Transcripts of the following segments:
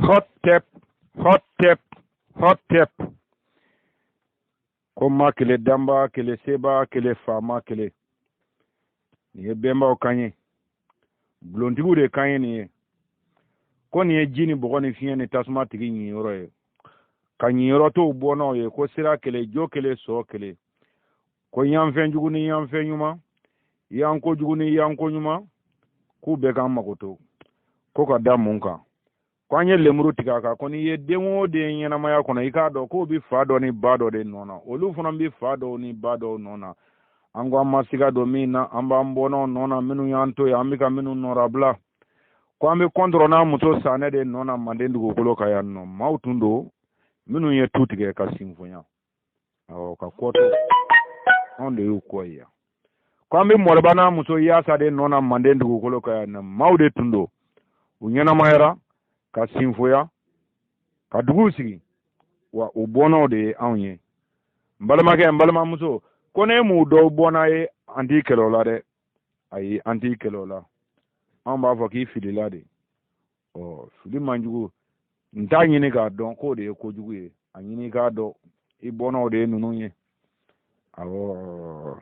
hot tap ko ma kele damba kele seba kele fama kele ni bemba o kanye blondibu de kanye ni ko ni jini bogo ni fiye ni tasma tigi ni yoro ye kanyi yoro to bono ye ko sira kele jo kele so kele ko yamfen jugu ni yamfen nyuma yanko jugu ni yanko nyuma ku be kan makoto ko ka da munka kwanye lemuru tiga ka ko ni ye denwo de nyana maya kono ika do ko bi fa do ni ba do de nona olu funa bi fa do ni ba do nona ango amasiga do mina amba mbono nona minu yanto ya amika minu norabla ko ambe kontro na muto sane de nona mande ndugo kolo ka yanno mautundo minu ye tutige ka simfonya awo ka koto onde ukoya ko ambe morbana muto ya sa de nona mande ndugo kolo ka yanno maude tundo unyana mahera ka simfoya ka dugu sigi wa ubono de anye mbalama muso kone mu do bona ye anti kelola de ayi anti kelola an b'a fɔ k'i filila de fili manjugu nta ɲini k'a dɔn k'o de ye kojugu ye a ɲini k'a dɔn i bɔnnaw de ye ninnu ye awɔ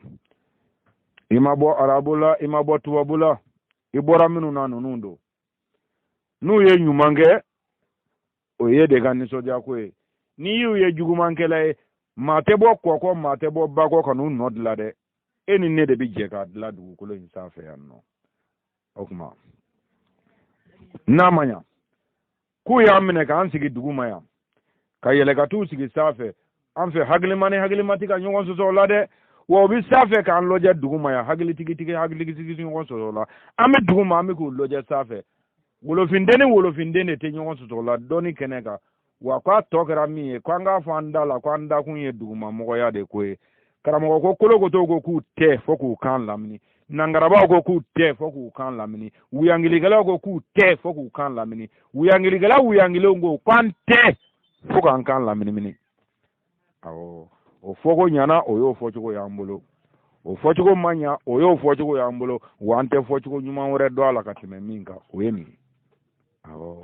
i ma bɔ arabu la i ma bɔ tubabu la i bɔra minnu na ninnu don n'u ye ɲuman kɛ o ye de ka nisɔndiya ko ye n'i y'u ye jugumankɛla ye maa tɛ bɔ kɔkɔ maa tɛ bɔ bakɔ ka n'u nɔ dilan dɛ e ni ne de bɛ jɛ k'a dilan dugukolo in sanfɛ yan nɔ o kuma n'a ma ɲa k'u y'an minɛ k'an sigi duguma yan ka yɛlɛ ka t'u sigi sanfɛ an fɛ hakilima ni hakilimati ka ɲɔgɔn sɔsɔ o la dɛ wa u bɛ sanfɛ k'an lɔjɛ duguma yan hakilitigi ɲɔgɔn sɔsɔ o la an bɛ duguma an bɛ k'u lɔjɛ sanfɛ wolofinden ni wolofinden de tɛ ɲɔgɔn sɔsɔ o la dɔɔni kɛnɛ kan wa k'a tɔ kɛra min ye k'an k'a fɔ an da la k'an dakun ye dugumamɔgɔya de ko ye karamɔgɔ ko kolokotow ko k'u tɛ fo k'u kan lamini nangarabaw ko k'u tɛ fo k'u kan lamini wuyangilikɛlaw ko k'u tɛ fo k'u kan lamini wuyangilenw ko k'an tɛ fo k'an kan lamini awɔ o fɔko ɲana o y'o fɔcogo y'an bolo o fɔcogo ma ɲa o y'o fɔcogo y'an bolo wa an tɛ fɔcogo ɲuman wɛrɛ dɔn a la ka tɛmɛ min kan o ye nin awɔ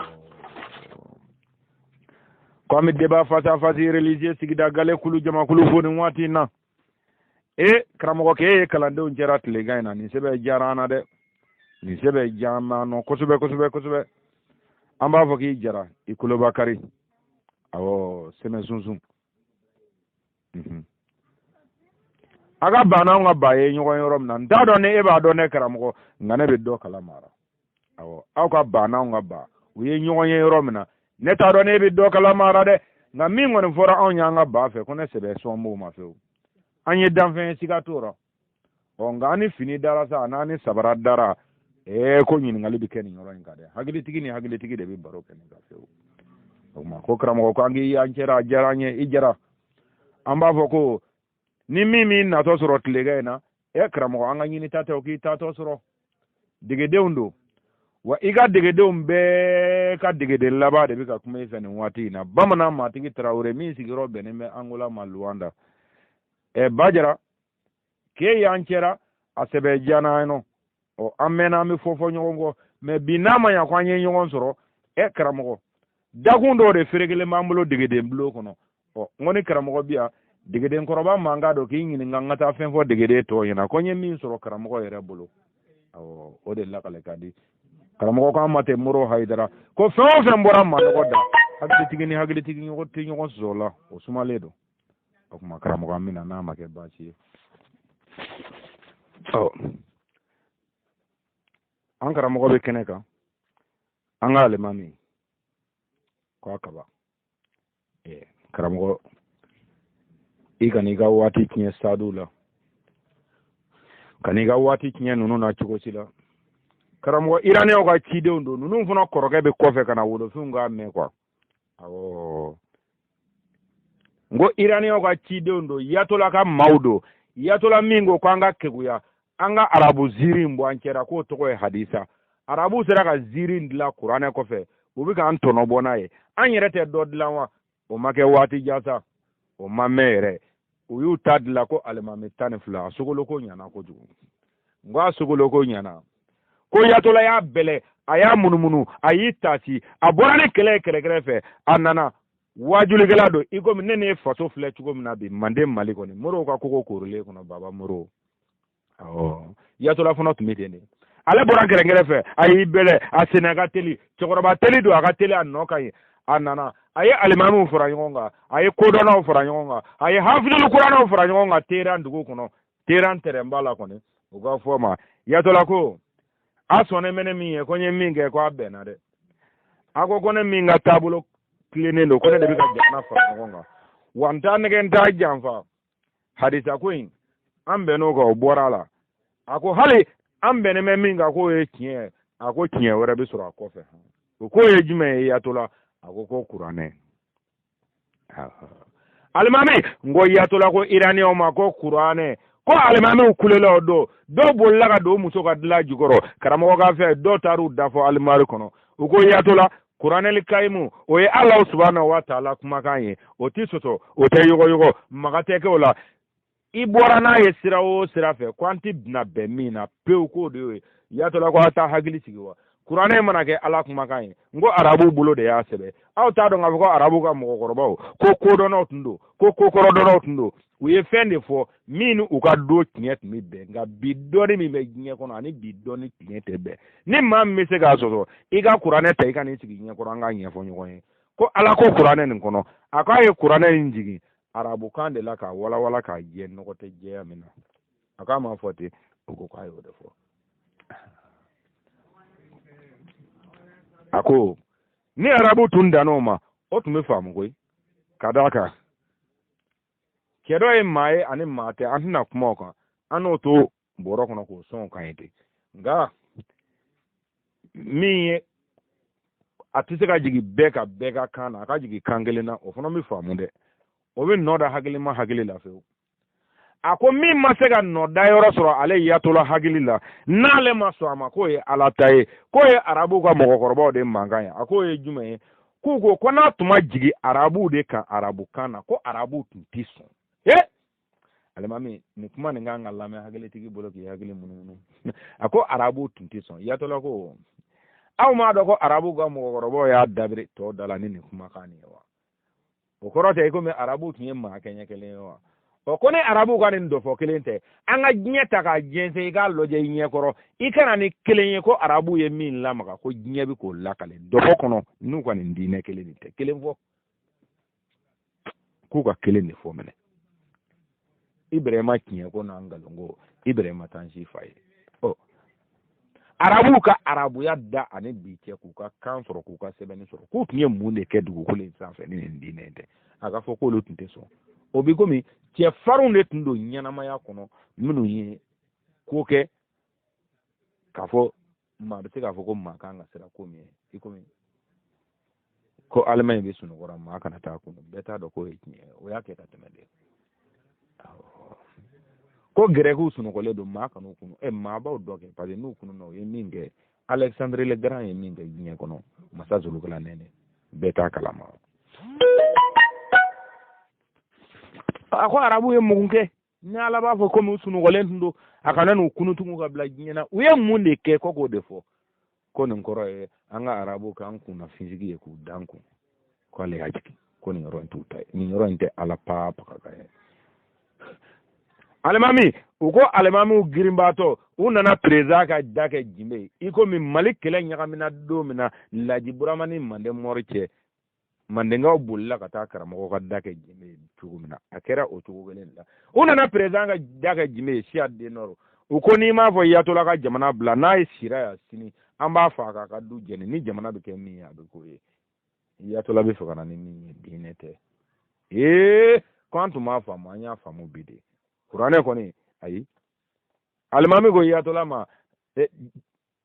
ko an bɛ débat face à face religieux sigida gale kulu jamakulu fo nin waati in na karamɔgɔ k'e ye kalandenw cɛra tilegan in na nin sɛbɛn diyara an na dɛ nin sɛbɛn diyara an na kosɛbɛ an b'a fɔ k'i jara i kuloba kari awɔ sɛmɛ sunsun a ka ban n'anw ka ba ye ɲɔgɔn yɔrɔ min na n t'a dɔn ni e b'a dɔn ne karamɔgɔ nka ne bɛ dɔ kalamara awɔ aw ka ban n'anw ka ba u ye ɲɔgɔn ye yɔrɔ min na ne t'a dɔn ne bɛ dɔ kalamara dɛ nka min kɔni fɔra anw y'an ka ba fɛ ko ne sɛbɛ sɔn b'o ma fewu an ye danfɛn siga t'o la nka an ni fini dara sa n'an ni sabara dara ko ɲininkali bɛ kɛ nin yɔrɔ in kan dɛ hakilitigi ni hakilitigi de bɛ baro kɛ nin kan fewu o kuma ko karamɔgɔ ko an k'i y'an cɛra a diyara an ye i jara an b'a fɔ ko ni min natɔ sɔrɔ tilegan in na karamɔgɔ an ka ɲini ta tɛ o k'i tatɔ sɔrɔ degedenw don wa i ka degedenw bɛɛ ka degeden laban de bɛ ka kuma i fɛ nin waati in na bamanan matigi tarawele min sigiyɔrɔ bɛnnen bɛ angola ma luwanda bajara k'e y'an cɛra a sɛbɛ diya n'an ye nɔ an mɛnna an bɛ fɔ ɲɔgɔn kɔ mɛ bi n'a ma ɲa ko an ye ɲɔgɔn sɔrɔ karamɔgɔ dakun dɔw de ferekelen b'an bolo degeden bulon kɔnɔ n ko ni karamɔgɔ bi yan degeden kɔrɔba mankan dɔ k'i ɲininka n ka taa fɛn fɔ degeden tɔw ɲɛna ko n ye min sɔrɔ karamɔgɔ yɛrɛ bolo awɔ o de lakale ka di karamɔgɔ k'an ma tɛ moro hayidara ko fɛn o fɛn bɔra manɔgɔ da hakilitigi ni hakilitigi tɛ ɲɔgɔn sɔsɔ o la o sumalen don o kuma karamɔgɔ an bɛna n'a ma kɛ baasi ye an karamɔgɔ bɛ kɛnɛ kan an ka alimami k'a kaba karamɔgɔ i ka n'i ka waati tiɲɛ sadiw la ka n'i ka waati tiɲɛ ninnu na cogo si la karamɔgɔ iraniyɛnw ka cidenw don ninnu fana kɔrɔkɛ bɛ kɔfɛ ka na wolofinw k'a mɛn quoi awɔ n ko iraniyɛnw ka cidenw don yatola ka maaw don yatola min ko k'an ka keguya an ka arabu ziiri in bɔ an cɛra k'o tɔgɔ ye hadisa arabu sera ka ziiri in dilan kuranɛ kɔfɛ u bɛ k'an tɔnɔ bɔ n'a ye an yɛrɛ tɛ dɔ dilan wa o ma kɛ waati jan sa o ma mɛn yɛrɛ u y'u ta dilan ko alimami 12 a sogoloko ɲana kojugu n ko a sogoloko ɲana ko yatola y'a bɛlɛ a y'a munumunu a y'i tasi a bɔra ni kɛlɛ kɛrɛkɛrɛ fɛ a nana wajulikɛla don i komi ne n'e faso filɛ cogo min na bi Manden Mali kɔni Modibo ka kogo korilen kɔnɔ Baba Modibo yatola fana tun bɛ ten de ale bɔra kɛrɛnkɛrɛ fɛ a y'i bɛlɛ a senna a ka teli cɛkɔrɔba teli don a ka teli a nɔ ka ɲi a nana a ye alimamiw fara ɲɔgɔn kan a ye kodɔnnaw fara ɲɔgɔn kan a ye hafidulu kurannaw fara ɲɔgɔn kan Teheran dugu kɔnɔ Teheran tɛrɛnba la kɔni u ka fɔ ma yatola ko a sɔnnen bɛ ne min ye ko n ye min kɛ ko a bɛnna dɛ a ko ne min ka taabolo tilennen don ko ne de bɛ ka jamana fara ɲɔgɔn kan wa n t'a nɛgɛ n t'a janfa hadisa ko in an bɛnn'o kan o bɔra a la a ko hali an bɛnnen bɛ min kan k'o ye tiɲɛ a ko tiɲɛ wɛrɛ bɛ sɔrɔ a kɔfɛ o k'o ye jumɛn ye yatola a ko kuranɛ alimami n ko yatola ko iraniyɛnw ma ko kuranɛ ko alimamiw kulela o don dɔw bolila ka don muso ka dilan jukɔrɔ karamɔgɔ ka fɛ dɔw taar'u dafɔ alimari kɔnɔ u ko yatola kuranɛli kayimu o ye Alahu subahanahu wa taala kumakan ye o ti sɔsɔ o tɛ yɔgɔyɔgɔ maga tɛ kɛ o la i bɔra n'a ye sira o sira fɛ ko an ti bina bɛn min na pewu k'o de y'o ye yatola ko aw t'a hakili sigi wa kuranɛ mana kɛ Ala kumakan ye n ko arabuw bolo de y'a sɛbɛn aw t'a dɔn k'a fɔ ko arabuw ka mɔgɔkɔrɔbaw ko kodɔnnaw tun don ko kokɔrɔdɔnnaw tun don u ye fɛn de fɔ min ni u ka don tiɲɛ tun bɛ bɛn nka bi dɔnni min bɛ diɲɛ kɔnɔ ani bi dɔnni tiɲɛ tɛ bɛn ni maa min bɛ se k'a sɔsɔ i ka kuranɛ ta i ka n'i sigi ɲɛkɔrɔ an k'a ɲɛfɔ ɲɔgɔn ye ko Ala ko kuranɛ nin kɔnɔ a k'a ye kuranɛ nin jigin arabukan de la k'a walawala k'a jɛ nɔgɔ tɛ jɛya min na a k'a ma fɔ ten o ko k'a y'o de fɔ a ko ni arabu tun dann'o ma o tun bɛ faamu koyi ka d'a kan cɛ dɔ ye maa ye ani maa tɛ an tɛna kuma o kan an n'o to bɔrɔ kɔnɔ k'o sɔn o kan ye ten nka min ye a tɛ se ka jigin bɛɛ ka kan na a ka jigin kan kelen na o fana bɛ faamu dɛ o bɛ nɔ da hakili ma hakili la fewu a ko min ma se ka nɔ da yɔrɔ sɔrɔ ale yatola hakili la n'ale ma sɔn a ma k'o ye Ala ta ye k'o ye arabuw ka mɔgɔkɔrɔbaw de mankan ye a k'o ye jumɛn ye k'u ko n'a tun ma jigin arabuw de kan arabukan na ko arabuw tun tɛ sɔn alimami nin kuma nin kan ka lamɛn hakilitigi bolo k'i hakili munumunu a ko arabuw tun tɛ sɔn yatola ko aw m'a dɔn ko arabuw ka mɔgɔkɔrɔbaw y'a dabiri tɔw da la ni nin kumakan nin ye wa o kɔrɔ tɛ i komi arabuw tun ye maa kɛɲɛ kelen ye wa ko ni arabuw ka nin dɔfɔ kelen tɛ an ka diɲɛ ta k'a jɛnsɛn i k'a lajɛ i ɲɛkɔrɔ i kana ni kelen ye ko arabuw ye min lamaga ko diɲɛ bɛ k'o lakale dɔfɔ kɔnɔ n'u ka nin diinɛ kelen nin tɛ kelen fɔ k'u ka kelen de fɔ minɛ Ibrahima tiɲɛ ko n'an nkalon ko Ibrahima t'an si fa ye arabuw ka arabuya da ani bi cɛ k'u ka kan sɔrɔ k'u ka sɛbɛnni sɔrɔ k'u tun ye mun de kɛ dugukolo in sanfɛ ni nin diinɛ in tɛ a ka fɔ k'olu tun tɛ sɔn o bi komi cɛfarinw de tun don ɲɛnamaya kɔnɔ minnu ye ko kɛ k'a fɔ maa bɛ se k'a fɔ ko maa kan ka sira ko min ye i komi ko Alima in bɛ sunɔgɔra maa kana taa kun bɛɛ t'a dɔn k'o ye tiɲɛ ye o y'a kɛ ka tɛmɛ de ko gɛrɛkiw sunɔgɔlen don maa kan'u kunu maa b'aw dɔ kɛ parce que n'u kunu na o ye min kɛ Alexandre le Grand ye min kɛ diɲɛ kɔnɔ masa Zulukala nɛnɛ bɛɛ t'a kalama a ko arabu ye mun kɛ ni Ala b'a fɔ komi u sunɔgɔlen tun don a kana n'u kunutugu ka bila diɲɛ na u ye mun de kɛ ko k'o de fɔ ko nin kɔrɔ ye an ka arabu k'an kunna fisigi ye k'u dan kun ko ale y'a jigin ko nin yɔrɔ in t'u ta ye nin yɔrɔ in tɛ Ala papa ka ye alimami u ko alimamiw girinbaatɔ u nana président ka da kɛ jimbe ye i komi Mali kɛlɛ ɲagamina don min na Laji Burama ni Manden Mori cɛ Mandenkaw bolila ka taa karamɔgɔ ka da kɛ jimbe ye cogo min na a kɛra o cogo kelen de la u nana président ka da kɛ jimbe ye Siya Den Nord u ko n'i m'a fɔ yatola ka jamana bila n'a ye sira ya sini an b'a fɔ a k'a ka du jɛni ni jamana bɛ kɛ min ye a bɛ k'o ye yatola bɛ fɛ ka na ni min ye diinɛ tɛ ko an tun b'a faamu an y'a faamu bi de kuranɛ kɔni ayi alimami ko yatola ma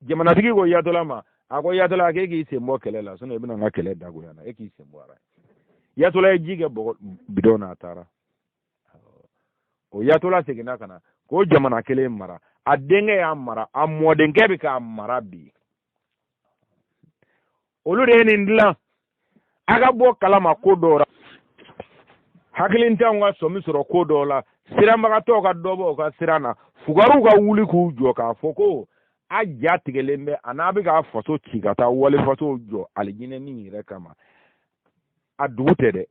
jamanatigi ko yatola ma a ko yatola k'e k'i sen bɔ kɛlɛ la sinon i bɛna n ka kɛlɛ dagoya na e k'i sen bɔ a la yatola ye ji kɛ bidon na a taara o yatola seginna ka na k'o jamana kelen mara a denkɛ y'a mara a mɔdenkɛ bɛ k'a mara bi olu de ye nin dilan a ka bɔ kalama ko dɔw la hakilintanw ka sɔmi sɔrɔ ko dɔw la siranbagatɔw ka dɔ bɔ u ka siran na fugariw ka wuli k'u jɔ k'a fɔ ko a jatigɛlen bɛ a n'a bɛ ka faso ci ka taa wale faso jɔ alijinɛ min yɛrɛ kama a dugu tɛ dɛ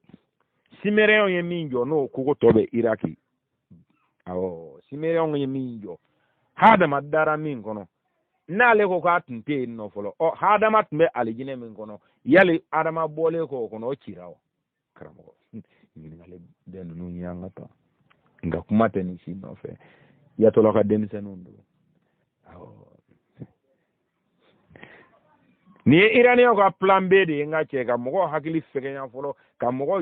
simériyɛnw ye min jɔ n'o kogo tɔ bɛ iraki awɔ simériyɛnw ye min jɔ hadama dara min kɔnɔ n'ale ko k'a tun tɛ yen nɔ fɔlɔ hadama tun bɛ alijinɛ min kɔnɔ yali adama bɔlen kɔ o kɔnɔ o cira wa karamɔgɔ ɲininkali bɛɛ ninnu ye an ka taa nka kuma tɛ nin si nɔfɛ yatɔla ka denmisɛnninw don awɔ ni ye iraniyɛnw ka plan B de ye n ka cɛ ka mɔgɔw hakili fɛgɛya fɔlɔ ka mɔgɔ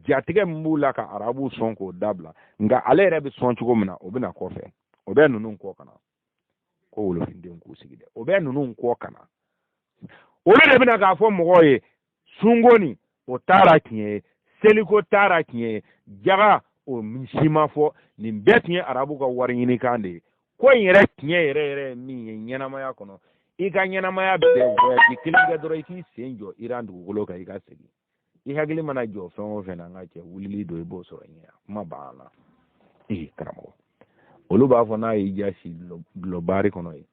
jatigɛ min b'u la ka arabu sɔn k'o dabila nka ale yɛrɛ bɛ sɔn cogo min na o bɛ na kɔfɛ o bɛ ninnu kɔ ka na ko wolofindenw k'u sigi dɛ o bɛ ninnu kɔ ka na olu de bɛna k'a fɔ mɔgɔw ye sunko nin o taara tiɲɛ ye seliko taara tiɲɛ ye jaga o si ma fɔ nin bɛɛ tun ye arabu ka wari ɲini kan de ye ko in yɛrɛ tiɲɛ yɛrɛ yɛrɛ ye min ye ɲɛnamaya kɔnɔ i ka ɲɛnamaya bɛɛ k'i kelen kɛ dɔrɔn i k'i sen jɔ Iran dugukolo kan i ka segin i hakili mana jɔ fɛn o fɛn na an ka cɛ wulili don i b'o sɔrɔ ɲɛ kuma banna karamɔgɔ olu b'a fɔ n'a y'i ja si dulɔbari kɔnɔ ye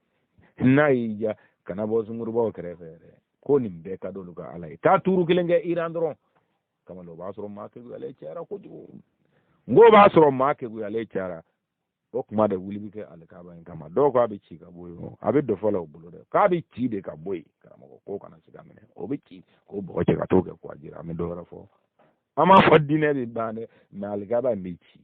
n'a y'i ja kana bɔ sungurubaw kɛrɛfɛ yɛrɛ ko nin bɛɛ ka d'olu ka ala ye taa tuuru kelen kɛ Iran dɔrɔn kamalo o b'a sɔrɔ maa keguyalen cayara kojugu n ko b'a sɔrɔ maa keguyalen cayara o kuma de wuli bi kɛ alikaba in kama dɔw ko a bɛ ci ka bɔ yen a bɛ dɔ fɔ la o bolo dɛ k'a bɛ ci de ka bɔ yen karamɔgɔ k'o kana se ka minɛ o bɛ ci k'o bɔgɔ cɛ ka t'o kɛ k'a jira an bɛ dɔ wɛrɛ fɔ an m'a fɔ diinɛ bɛ ban dɛ mɛ alikaba in bɛ ci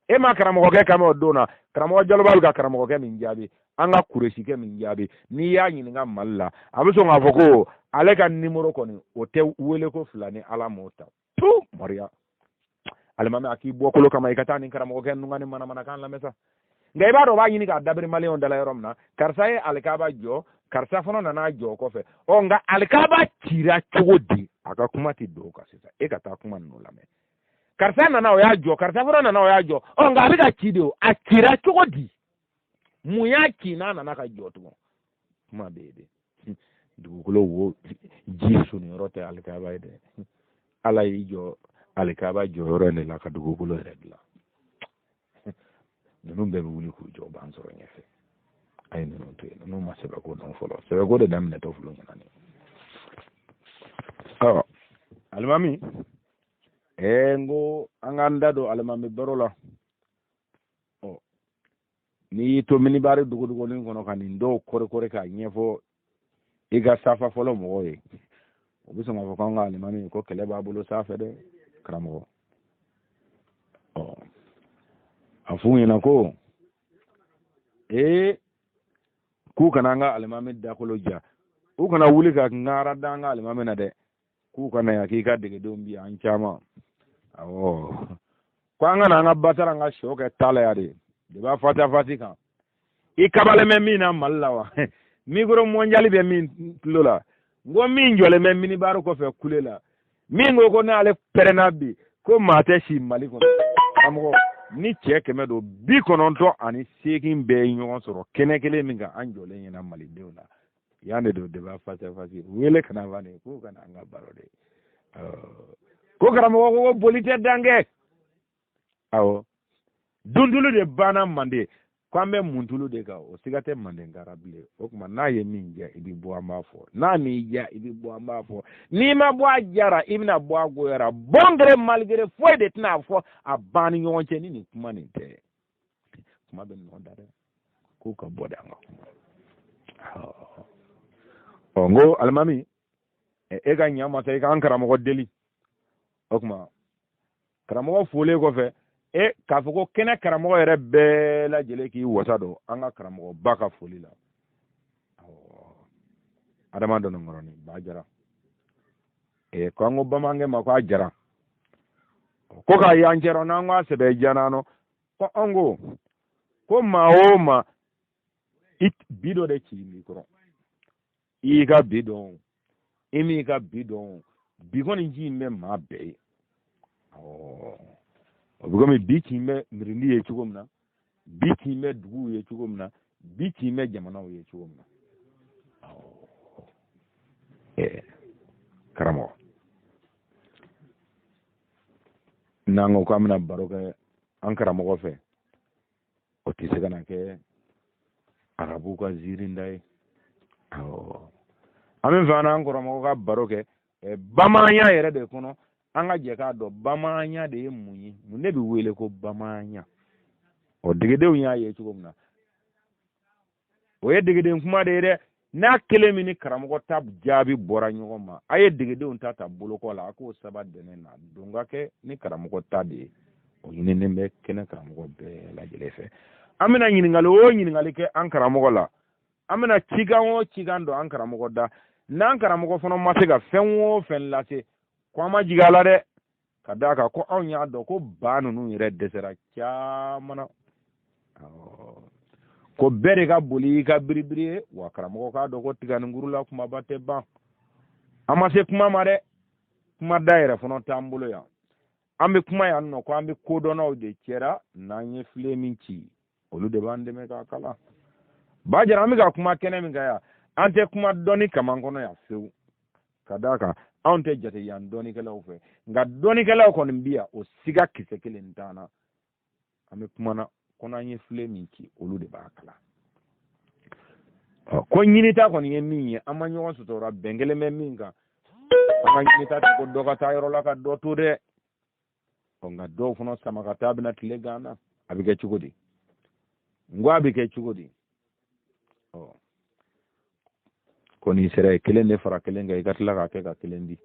e ma karamɔgɔkɛ kama o don na karamɔgɔ Jaloba bɛ ka karamɔgɔkɛ min jaabi an ka kuresikɛ min jaabi n'i y'a ɲininka Mali la a bɛ sɔn k'a fɔ ko ale ka nimoro kɔni o tɛ wele ko fila ni ala m'o ta tu mariya alimami a k'i bɔkolo kama i ka taa nin karamɔgɔkɛ ninnu ka nin manamanakan lamɛn sa nka i b'a dɔn o b'a ɲini k'a dabiri maliyɛnw dala yɔrɔ min na karisa ye alikaba jɔ karisa fana nana jɔ kɔfɛ nka alikaba cira cogo di a ka kuma tɛ don o kan sisan e ka taa kuma ninnu lamɛn karisa nana o y'a jɔ karisa fana nana o y'a jɔ nka a bɛ ka ci de o a cira cogo di mun y'a ci n'a nana ka jɔ tugun kuma bɛ yen de dugukolo wo ji suniyɔrɔ tɛ alikaba ye dɛ ala y'i jɔ alikaba jɔyɔrɔ de la ka dugukolo yɛrɛ dilan ninnu bɛɛ bɛ wuli k'u jɔ b'an sɔrɔ ɲɛfɛ a ye ninnu to yen ninnu ma sɛbɛko dɔn fɔlɔ sɛbɛko de daminɛtɔ filɛ ɲɛna ni alimami n ko an k'an da don alimami baro la n'i y'i to minibari dugudugunin kɔnɔ ka nin dɔw kɔrikɔri k'a ɲɛfɔ i ka safa fɔlɔ mɔgɔw ye o bɛ sɔn k'a fɔ k'an ka alimami ko kɛlɛ b'a bolo sanfɛ dɛ karamɔgɔ a f'u ɲɛna ko k'u kana an ka alimami dakolo ja u kana wuli ka ŋara da an ka alimami na dɛ k'u kana yan k'i ka degedenw bi an caman awɔ ko an kana an ka batara an ka sɛw kɛ ta la yan de b'a fati kan i kabalen bɛ min na Mali la wa micro mondial bɛ min tulo la n ko min jɔlen bɛ minibari kɔfɛ kule la min ko n'ale pɛrɛnna bi ko maa tɛ si Mali kɔnɔ karamɔgɔ ni cɛ 98 bɛɛ ye ɲɔgɔn sɔrɔ kɛnɛ kelen min kan an jɔlen ɲɛna malidenw na yan de don débat face à face wele kana fa ne ko kana an ka baro de ko karamɔgɔ ko boli tɛ dan kɛ awɔ dundulu de banna Mande ko an bɛ muntulu de kan o siga tɛ Mandenkara bilen o tuma n'a ye min diya i bɛ bɔ an b'a fɔ n'a m'i diya i bɛ bɔ an b'a fɔ n'i ma bɔ a diyara i bɛna bɔ a goyara bon gré mal gré foyi de tɛna fɔ a ban ni ɲɔgɔn cɛ ni nin kuma nin tɛ kuma bɛ ɲɔgɔn da dɛ k'u ka bɔ de an ka kuma n ko alimami e ka ɲa ma sa i k'an karamɔgɔ deli o tuma karamɔgɔ folen kɔfɛ k'a fɔ ko kɛnɛ karamɔgɔ yɛrɛ bɛɛ lajɛlen k'i wasa don an ka karamɔgɔba ka foli la adama dɔnni ŋɔrɔni ba jara ko an ko bamanankɛ ma ko a jara ko k'a y'an cɛra n'an ko a sɛbɛ jana nɔ ko an ko maa o maa bi dɔ de ci i kɔrɔ i y'i ka bi dɔn i m'i ka bi dɔn bi kɔni ji in bɛ maa bɛɛ ye o bɛ komi bi ci bɛ mirindi ye cogo min na bi ci bɛ duguw ye cogo min na bi ci bɛ jamanaw ye cogo min na karamɔgɔ n'an ko k'an bɛna baro kɛ an karamɔgɔ fɛ o tɛ se ka na kɛ arabu ka zirinda ye awɔ an bɛ fɛ an kɔrɔmɔgɔ ka baro kɛ bamananya yɛrɛ de kɔnɔ an ka jɛ k'a dɔn bamananya de ye mun ye mun de bɛ wele ko bamananya o degedenw y'a ye cogo min na o ye degeden kuma de ye dɛ n'a kelen min ni karamɔgɔ ta jaabi bɔra ɲɔgɔn ma a ye degedenw ta bolokɔ la a k'o saba dɛnɛ na don ka kɛ ni karamɔgɔ ta de ye o ɲininen bɛ kɛnɛ karamɔgɔ bɛɛ lajɛlen fɛ an bɛna ɲininkali o ɲininkali kɛ an karamɔgɔ la an bɛna cikan o cikan don an karamɔgɔ da n'an karamɔgɔ fana ma se ka fɛn o fɛn lase ko an ma jigin a la dɛ ka d'a kan ko anw y'a dɔn ko ba ninnu yɛrɛ dɛsɛra caman na ko bɛɛ de ka boli i ka biribiri ye wa karamɔgɔ k'a dɔn ko tiganikuru la kumaba tɛ ban an ma se kuma ma dɛ kuma da yɛrɛ fana t'an bolo yan an bɛ kuma yan nɔ ko an bɛ kodɔnnaw de cɛra n'an ye filen min ci olu de b'an dɛmɛ k'a kalan Bajara an bɛ ka kuma kɛnɛ min kan yan an tɛ kuma dɔnni kaman kɔnɔ yan fewu ka d'a kan anw tɛ jate yan dɔnnikɛlaw fɛ nka dɔnnikɛlaw kɔni bi yan o siga kisɛ kelen t'an na an bɛ kuma na ko n'an ye filen min ci olu de b'a kalan ko ɲinita kɔni ye min ye an ma ɲɔgɔn sutura bɛn kelen bɛ min kan an ka ɲinita tɛ ko dɔ ka taa yɔrɔ la ka dɔ to dɛ nka dɔw fana sama ka taa bɛna tile ganna a bɛ kɛ cogo di n ko a bɛ kɛ cogo di ko n'i sera ye kelen de fara kelen kan i ka tila k'a kɛ ka kelen di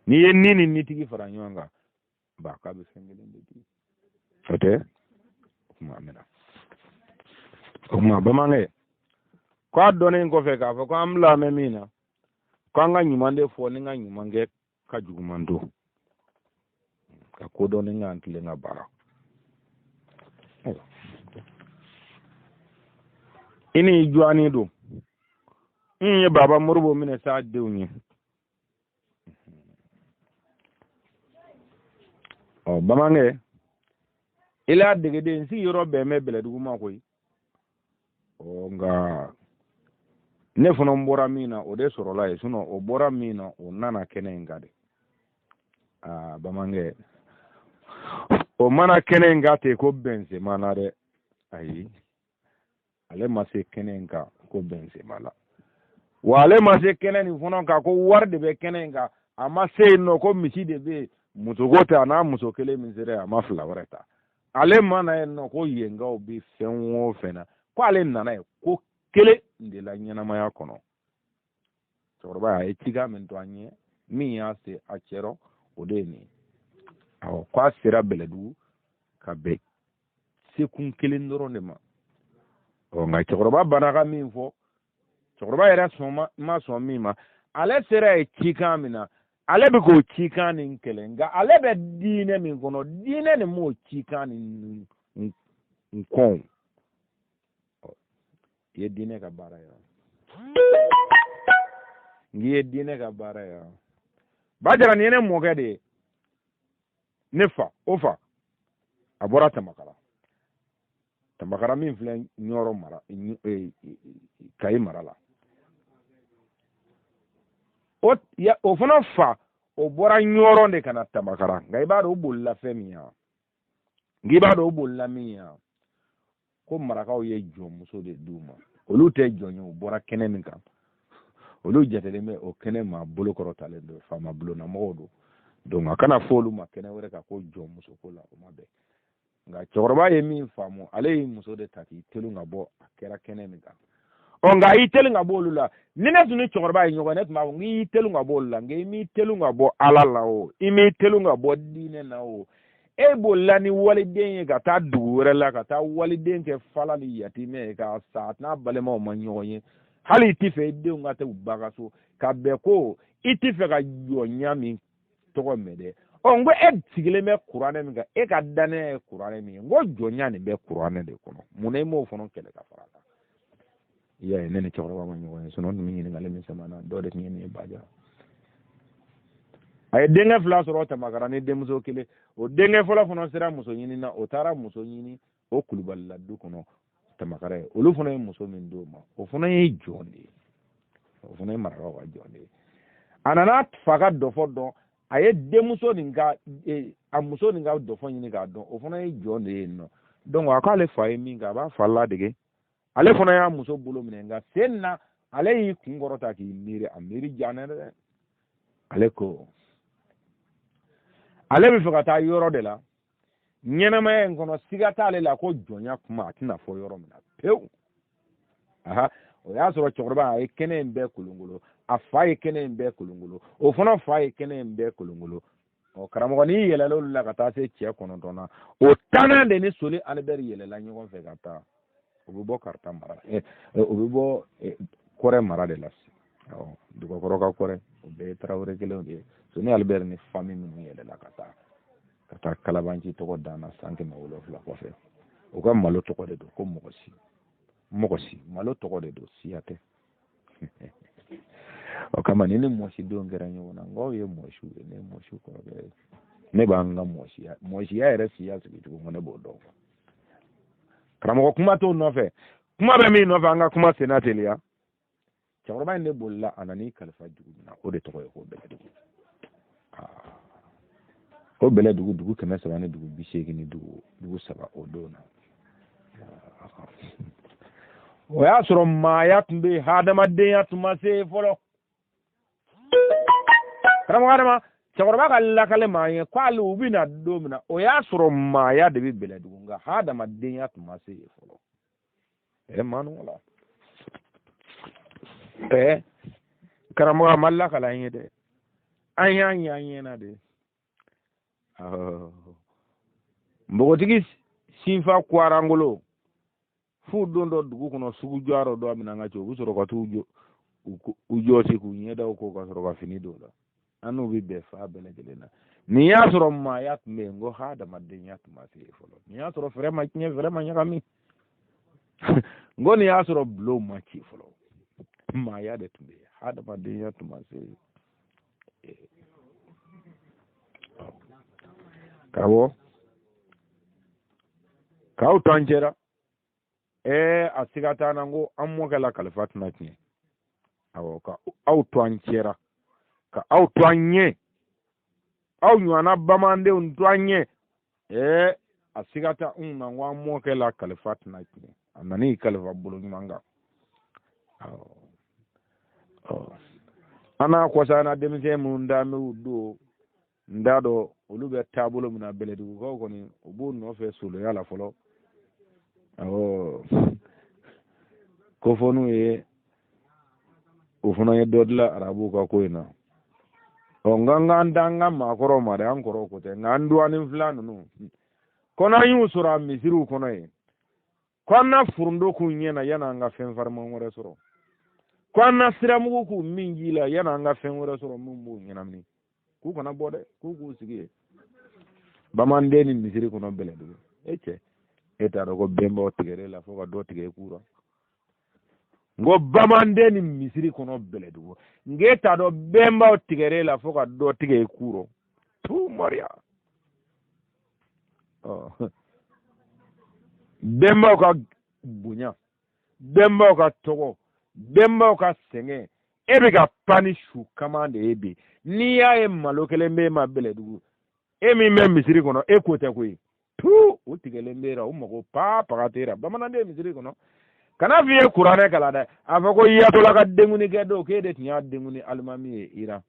n'i ye ni ni nitigi fara ɲɔgɔn kan ba k'a bɛ fɛn kelen de di o tɛ o kuma mɛna o kuma bamankɛ ko a dɔnnen kɔfɛ k'a fɔ ko an bila mɛn min na ko an ka ɲuman de fɔ ni ka ɲuman kɛ ka juguman don ka ko dɔn ni ka tilen ka baara i ni jɔni don n ye baba moribo minɛ s'a denw ye bamankɛ i la degeden si yɔrɔ bɛn bɛ bɛlɛdugu ma koyi nka ne fana bɔra min na o de sɔrɔla ye o bɔra min na o nana kɛnɛ in kan de bamankɛ o mana kɛnɛ in kan ten ko bɛnsema na dɛ ayi ale ma se kɛnɛ in kan ko bɛnsema la wa ale ma se kɛnɛ nin fana kan ko wari de bɛ kɛnɛ in kan a ma se yen nɔ ko misi de bɛ yen musoko tɛ a n'a muso kelen min sera a ma fila wɛrɛ ta ale mana yen nɔ ko yenkaw bɛ fɛn o fɛn na ko ale nana ye ko kelen de la ɲɛnamaya kɔnɔ cɛkɔrɔba a ye cikan min to an ye min y'a se a cɛrɔ o de ye nin awɔ ko a sera bɛlɛdugu ka bɛn sekun kelen dɔrɔn de ma nka cɛkɔrɔba banna ka min fɔ cɛkɔrɔba yɛrɛ ma sɔn min ma ale sera ye cikan min na ale bɛ k'o cikan nin kɛlɛ nka ale bɛ diinɛ min kɔnɔ diinɛ nin m'o cikan nin kɔn i ye diinɛ ka baara ye n'i ye diinɛ ka baara ye Bajara nin ye ne mɔkɛ de ye ne fa o fa a bɔra Tamakara min filɛ Ɲɔrɔ mara Kayi mara la o fana fa o bɔra Ɲɔrɔ de ka na Tamakara nka i b'a dɔn o bolila fɛn min ya nka i b'a dɔn o bolila min ya ko marakaw ye jɔnmuso de d'u ma olu tɛ jɔn ye o bɔra kɛnɛ min kan olu jatelen bɛ o kɛnɛ ma bolokɔrɔtalen don faama bulonnamɔgɔw don donc a kana fɔ olu ma kɛnɛ wɛrɛ kan ko jɔnmuso ko la o ma bɛn nka cɛkɔrɔba ye min faamu ale ye muso de ta k'i telu ka bɔ a kɛra kɛnɛ min kan nka i telu ka bɔ olu la ni ne tun ni cɛkɔrɔba ye ɲɔgɔn ne tun b'a fɔ n k'i telu ka bɔ olu la nka i m'i telu ka bɔ ala la o i m'i telu ka bɔ diinɛ na o e bolila ni waliden ye ka taa dugu wɛrɛ la ka taa waliden kɛ fala ni yatimɛ ye k'a sa a tɛna balimaw ma ɲɔgɔn ye hali i t'i fɛ i denw ka taa u ba ka so ka bɛn ko i t'i fɛ ka jɔ ɲa min tɔgɔ mɛn dɛ n ko e sigilen bɛ kuranɛ min kan e ka danaya ye kuranɛ min ye n ko jɔnya nin bɛ kuranɛ de kɔnɔ mun na i m'o fana kɛlɛ ka fara a kan i y'a ye ne ni cɛkɔrɔba ma ɲɔgɔn ye sinon n tun bɛ ɲininkali min sɛmɛna dɔ de tun ye nin ye Bajara a ye denkɛ fila sɔrɔ Tamakara ni denmuso kelen o denkɛ fɔlɔ fana sera muso ɲini na o taara muso ɲini o Kulubalila du kɔnɔ Tamakara ye olu fana ye muso min d'o ma o fana ye jɔn de ye o fana ye marakaw ka jɔn de ye a nana fa ka dɔfɔ dɔn a ye denmuso nin ka a muso nin ka dɔfɔ ɲini k'a dɔn o fana ye jɔn de ye nɔ donc akale fa min ga ba falla dege ale fana ya muso bolo minenga senna ale yi kungorota ki miri amiri janere ale ko ale bi fagata yoro de la nyenama en kono sigata ale la ko jonya kuma atina fo yoro mina pew aha o ya soro chorba ay kene mbe kulungulo afa kene mbe kulungulo o fana fa kene mbe kulungulo o karamo ni yele lo la kata se che kono dona o tanande ni soli albert yele la nyon fe kata o bo karta mara o bo kore mara de las o duko koroka kore o be trawre kele o so ni albert ni famille ni yele la kata kalabanci to dana sanke ma wolo fla ko fe o ko malo to ko de do ko mokosi malo to ko de do siate o kama nini moshi do ngera nyo na ngo ye moshu ne moshu ko be ne banga moshi ya era siya su bitu ngone bodo kramo kuma to no fe kuma be mi no fa nga kuma senatelia chawrba ne bolla anani kalfa jugu na o de to ko bele dugu o bele dugu keme saba ne dugu bisheki ni dugu saba o do na o ya soro maya tumbe hadama de ya tumase folo kramo adama chawrba kala kale maye kwali ubina domina o ya soro maya de bele dugu nga hadama de ya tumase folo manu wala kramo malla kala yede anya na de mbogotigi sinfa kwarangolo fu dondo dugu kono sugu jaro do amina ngacho busoro ko tujo ujoti ku nyeda ko ko soro ka fini do la anu bi be fa bele gelena ni ya soro ma ya mengo hada madde nya tuma se folo ni ya soro vraiment nya kami ngoni ya soro blow ma chi folo ma ya de tumbe hada madde nya tuma se kawo kaw tanjera asigata nango amwagala kalfatna ki awo ka aw tanjera ka aw tanye aw nyana bamande un tanye asigata nango amwagala kalfatna ki anani kalfa bulu manga ana ko sana demse mun dame udo ndado olube tabulo muna beledu ko ni obu no fe solo yala folo ko fonu ofuna ye dodla arabu ka ko ina o nganga ndanga makoro mare ankoro ko te ngandu anin flanu no kono yu sura misiru kono konna furundo ku nyena yana nga fen farma ngore soro konna siramu ku mingila yana nga fen ngore soro mumbu nyena mni ku kana bode ku sigi bamande ni misiri kono beledu eta do ko bemba tigere la fo ka do tigere kura ngo bamande ni misiri kono beledu ngeta do bemba tigere la fo ka do tigere kuro tu maria bemba ka bunya bemba ka togo bemba ka senge ebe ka panishu kamande ebe ni ya malokele mbe ma beledu emi me misiri kono ekote ko tu utigele mbera umako pa pakatera bamanande misiri kono kana vie kurane kala da afako yato la ka denguni gedo kede tinya denguni almami ira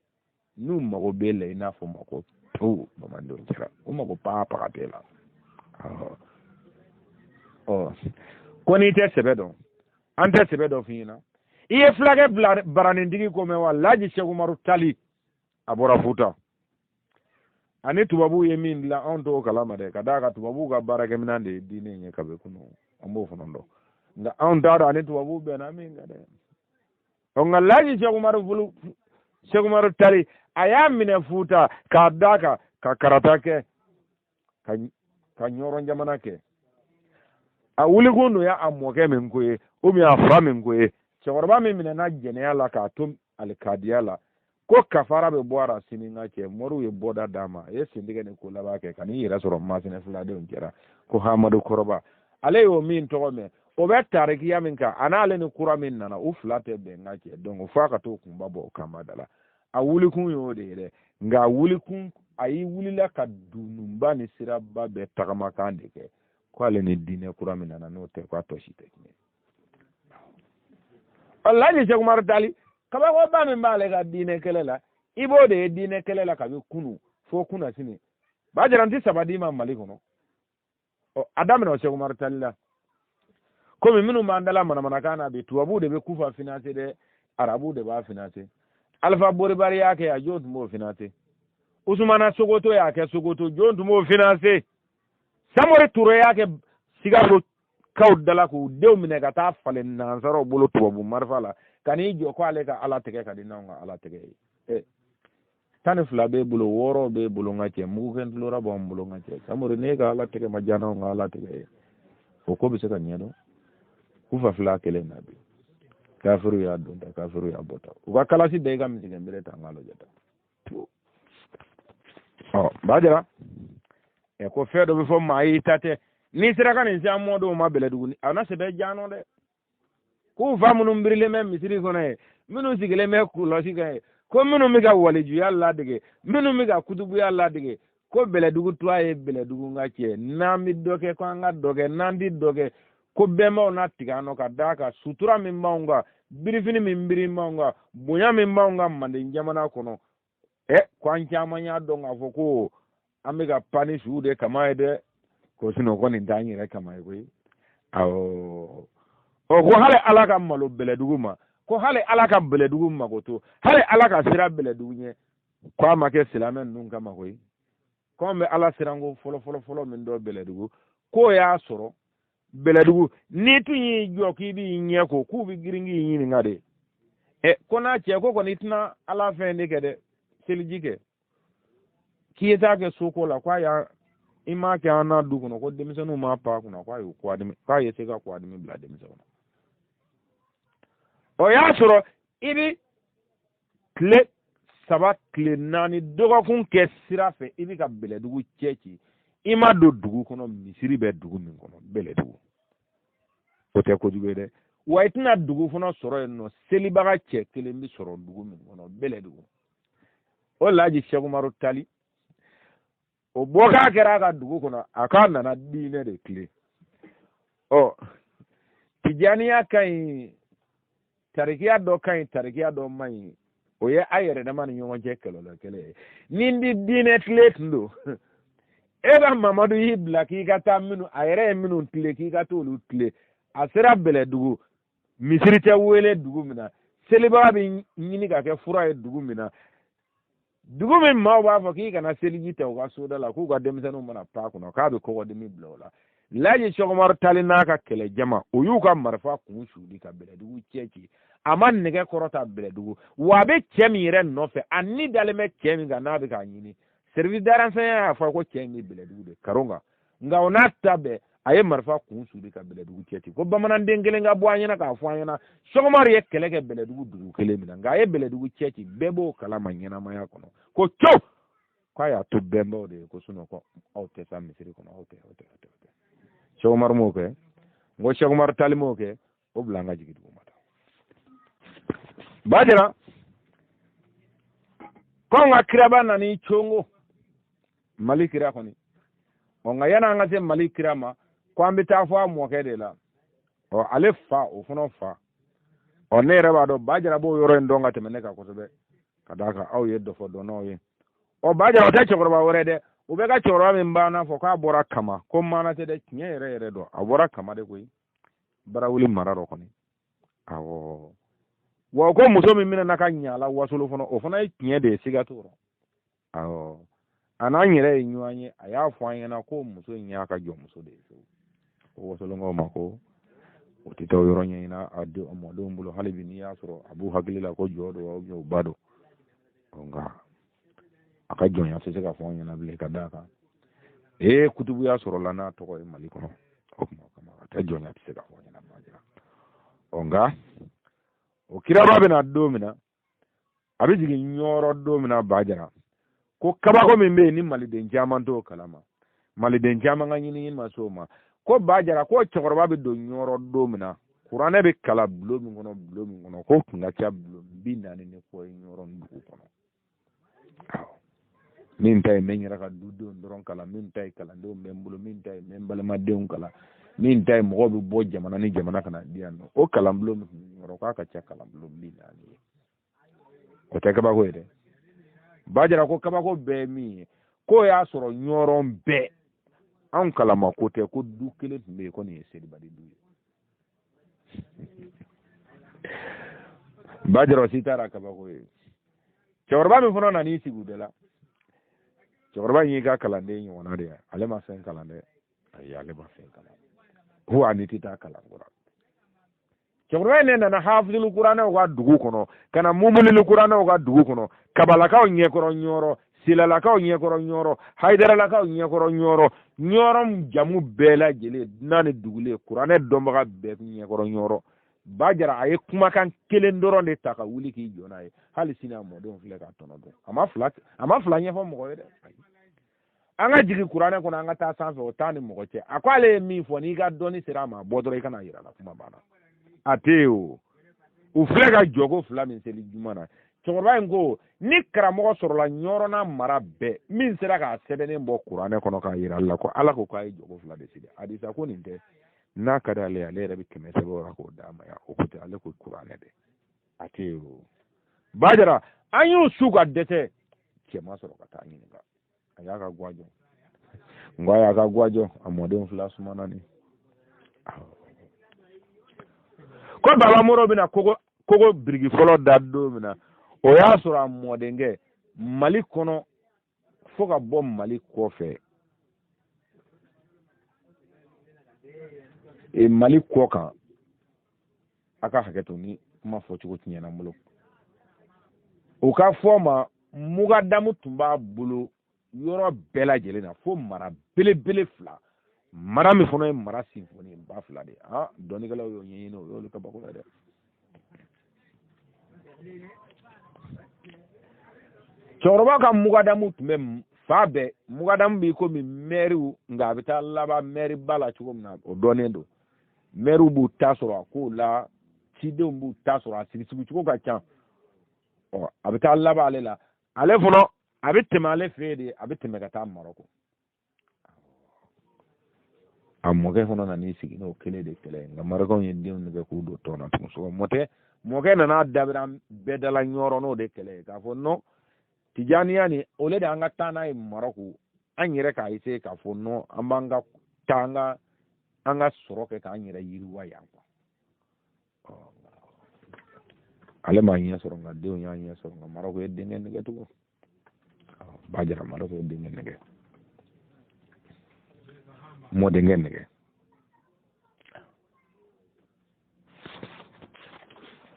nu mako bele ina fo mako tu bamando kira umako pa pakatela koni te sebedo ante sebedo fina iye flage baranindigi ko me wallaji Sheikh Umaru Tali abora futa ani tubabu yemin la onto kalama de kadaka tubabu ka barake minande dine nye kabe kuno ambo fonondo nga on daro ani tubabu be na min ngade on ngalaji Sheikh Umaru Tali ayamine futa kadaka ka karatake ka nyoro jamana ke a wuli gondo ya amoke men koye o mi afra men koye chorba mi na jene ala ka tum alkadiyala ko kafara be boara sininga ke moru ye boda dama sindige ne ko laba ke kan yira soro masine fulade on kera ko Hamadu Koroba ale yo min to me o be tariki yaminka anale ni kura min nana u flate be ngake donc fa ka to kumba bo kamadala a wuli kun yo de nga wuli kun ayi wuli la ka dunumba ni siraba be tagama kande ke ko ale ni dine kura min nana n'o tɛ ko a tɔ si tɛ tiɲɛ Allah ni Sheikh Umar Tali kaba ko ba min b'ale ka diinɛ kɛlɛ la i b'o de ye diinɛ kɛlɛ la kabi kunu fo kuna sini b'a jaranti sabadi ma Mali kɔnɔ a daminɛ o Sheikh Umar Tali la komi minnu b'an dala manamanakan na bi tubabu de bɛ kufa financer dɛ arabu de b'a financer Alpha Boribari y'a kɛ a jɔn tun b'o financer Usumana Sogoto y'a kɛ Sogoto jɔn tun b'o financer Samori Touré y'a kɛ Sikaso kaw dala k'u denw minɛ ka taa falen nansaraw bolo tubabu marifa la ka n'i jɔ ko ale ka ala tigɛ ka di n'anw ka ala tigɛ ye 12 b'e bolo 6 b'e bolo n ka cɛ mugukɛn tulora b'anw bolo n ka cɛ Samori ne ka ala tigɛ ma diya n'anw ka ala tigɛ ye o ko bɛ se ka ɲɛdɔn kufa fila kelen na bi kafiru y'a don ta kafiru y'a bɔta u ka kalasi bɛɛ i ka misigɛn bere ta n ka lajɛ ta b'a jira ko fɛn dɔ bɛ fɔ maa y'i ta tɛ n'i sera ka nin se an mɔdenw ma Bɛlɛdugu a na sɛbɛn jaanɔ dɛ k'u fa minnu birilen bɛ misiri kɔnɔ ye minnu sigilen bɛ kɔlɔsi kan ye ko minnu bɛ ka walijuya ladege minnu bɛ ka kutubuya ladege ko Bɛlɛdugu tura ye Bɛlɛdugu ka cɛ n'an bɛ dɔ kɛ ko an ka dɔ kɛ n'an ti dɔ kɛ ko bɛnbaw na tigɛ an nɔ ka d'a kan sutura min b'anw kan birifini min biri b'anw kan bonya min b'anw kan Manden jamana kɔnɔ ko an caman y'a dɔn k'a fɔ ko an bɛ ka pan ni suw de kama ye dɛ ko sinɔn ko nin t'an yɛrɛ kama ye koyi awɔ ko hali ala ka malo Bɛlɛdugu ma ko hali ala ka Bɛlɛdugu mago to hali ala ka sira Bɛlɛdugu ɲɛ ko a ma kɛ silamɛ ninnu kama koyi ko an bɛ ala siranko fɔlɔ min dɔn Bɛlɛdugu k'o y'a sɔrɔ Bɛlɛdugu n'i tun y'i jɔ k'i b'i ɲɛ ko k'u bɛ girin k'i ɲininka de ko n'a cɛ ko kɔni i tɛna ala fɛn de kɛ dɛ seliji kɛ k'i t'a kɛ soko la k'a y'a i m'a kɛ an n'a du kɔnɔ ko denmisɛnninw m'a pan a kunna k'a ye se ka kɔdimi bila denmisɛnw na o y'a sɔrɔ i bɛ tile 3 tile 4 dɔgɔkun kɛ sira fɛ i bɛ ka Bɛlɛdugu cɛ ci i ma don dugu kɔnɔ misiri bɛ dugu min kɔnɔ Bɛlɛdugu o tɛ kojugu ye dɛ wa i tɛna dugu fana sɔrɔ yen nɔ selibaga cɛ kelen bɛ sɔrɔ dugu min kɔnɔ Bɛlɛdugu o Laji Sheikh Umaru Tali o bɔ k'a kɛra a ka dugu kɔnɔ a k'a nana diinɛ de tile tijaniya ka ɲi tarikiya dɔ ka ɲi tarikiya dɔ man ɲi o ye a yɛrɛ dama ni ɲɔgɔn cɛ kɛlɛ kɛlɛ ye ni di diinɛ tile tun don e ka Mamadu y'i bila k'i ka taa minnu a yɛrɛ ye minnu tile k'i ka t'olu tile a sera Bɛlɛdugu misiri tɛ wele dugu min na selibaga bɛ ɲini ka kɛ fura ye dugu min na dugu min maaw b'a fɔ k'i kana seliji ta u ka soda la k'u ka denmisɛnninw mana pan kunna k'a bɛ kɔgɔdimi bila o la Laji Sheikh Umaru Tali n'a ka kɛlɛ jama o y'u ka marifa kun suuli ka Bɛlɛdugu cɛ ci a ma nɛgɛ kɔrɔta Bɛlɛdugu wa a bɛ cɛ min yɛrɛ nɔfɛ a ni dalen bɛ cɛ min kan n'a bɛ k'a ɲini service de renseignement y'a fɔ ko cɛ in bɛ Bɛlɛdugu de Karonga nka o n'a ta bɛɛ a ye marifa kun suuli ka Bɛlɛdugu cɛ ci ko bamananden kelen ka bɔ an ɲɛna k'a fɔ an ɲɛna Sheikh Umaru ye kɛlɛ kɛ Bɛlɛdugu dugu kelen min na nka a ye Bɛlɛdugu cɛ ci bɛɛ b'o kalama ɲɛnamaya kɔnɔ ko cow k'a y'a to bɛnbaw de ye ko sinɔn ko aw tɛ taa misiri kɔnɔ aw tɛ Sheikh Umaru m'o kɛ n ko Sheikh Umaru Tali m'o kɛ o bila an ka jigin dugu ma ta b'a jira ko an ka kiraba nani congo Mali kira kɔni nka yanni an ka se Mali kira ma ko an bɛ taa fɔ a mɔkɛ de la ale fa o fana fa ne yɛrɛ b'a dɔn Bajara b'o yɔrɔ in dɔn ka tɛmɛ ne kan kosɛbɛ ka d'a kan aw ye dɔ fɔ dɔnnaw ye Bajara o tɛ cɛkɔrɔba wɛrɛ dɛ u bɛ ka cɛkɔrɔba min banna fɔ k'a bɔra Kama ko maana tɛ dɛ tiɲɛ yɛrɛ dɔn a bɔra Kama de koyi Barawuli mara dɔ kɔni awɔ wa ko muso min minɛ ka ɲala wasolo fana o fana ye tiɲɛ de ye siga t'o rɔ awɔ a n'an yɛrɛ ye ɲɔgɔn ye a y'a fɔ an ɲɛna ko muso in y'a ka jɔnmuso de ye ko wasolonkaw ma ko o tɛ taa yɔrɔ ɲɛɲina a mɔdenw bolo hali bi n'i y'a sɔrɔ a b'u hakili la ko jɔ don o ba don nka a ka jɔnya tɛ se ka fɔ an ɲɛna bilen ka d'a kan kutubuya sɔrɔla n'a tɔgɔ ye Mali kɔnɔ o kuma kama a tɛ jɔnya tɛ se ka fɔ an ɲɛna nka o kiraba bɛna don min na a bɛ jigin ɲɔrɔ don min na Bajara ko kabako min bɛ yen ni maliden caman t'o kalama maliden caman ka ɲini ma s'o ma ko Bajara ko cɛkɔrɔba bɛ don ɲɔrɔ don min na kuranɛ bɛ kala bulon min kɔnɔ ko kun ka ca bulon 40 ni kɔ ye ɲɔrɔ dugu kɔnɔ min tay men yara ka dudu ndoron kala min tay kala ndo membulu min tay membal ma deun kala min tay mo be bo jamana ni jamana kana diano o kala mbulu ngoro ka cha kala mbulu min ani ko te kaba ko ede bajara ko kaba ko be mi ko ya soro nyoron be an kala ma ko te ko du kele me ko ni sedi badi du bajara sitara kaba ko e chorba mi fono na ni sigudela chorba yi ga kala de yi wona de ale ma sen kala de ay ale ma sen kala huwa ni tita kala ngora chorba ne na hafizul qur'ana wa dugu kono kana mumulil qur'ana wa dugu kono kabala ka onye koro nyoro silala ka onye koro nyoro haidara la ka onye koro nyoro nyorom jamu bela jele nane dugule qur'ana domba be onye koro nyoro bajara ay kuma kan kelen doron de taka wuli ki jona ay hali sina mo don fle ka tono do ama fla nya fo mo de anga jigi qur'ana ko anga ta sanfo o tani mo ce akwale mi fo ni ga doni sira ma bodoro kana yira la kuma bana ateo u fle ga jogo fla min seli jumana chorba ngo ni karamo soro la nyoro na mara be min sira ka sebene mbo qur'ana kono ka yira la ko ala ko kay jogo fla de sidi hadisa ko ninte na kada ale rabi kemete bo ko dama ya o ko ale ko qur'ana de ateo bajara anyu suga dete ke masoro ka ta nyinga ayaka gwajo ngwaya ka gwajo amodon flash manani ko baba moro bina kogo birigi folo daddo bina o ya sura amodenge mali kono foka bom mali kofe e mali koka aka haketo ni ma fo chugo tinyana mulo o ka forma muga damu tumba bulu yoro bela jelena fo mara bele fla mara mi fono mara symphony ba fla de ha doni gala yo nyino yo lu ka bako de choroba ka muga damu tumem fabe muga damu bi ko mi meru nga bita laba meri bala chugum na o donendo meru bu tasoro ko la chide bu tasoro asiri chugo ka chan o abita laba alela ale fono abite male fede abite megata maroko amoge fono na ni sigi no kele de kele nga maroko yende on ku do tona to so mote moge na dabira bedala nyoro no de kele ka fo no tijaniani ole da anga tana e maroko anyire ka ise ka fo no ambanga tanga anga soroke ka anyire yiruwa yanko ale ma nya soro nga de nya soro nga maroko e de ngene getugo bajara mala ko de ngene mo de ngene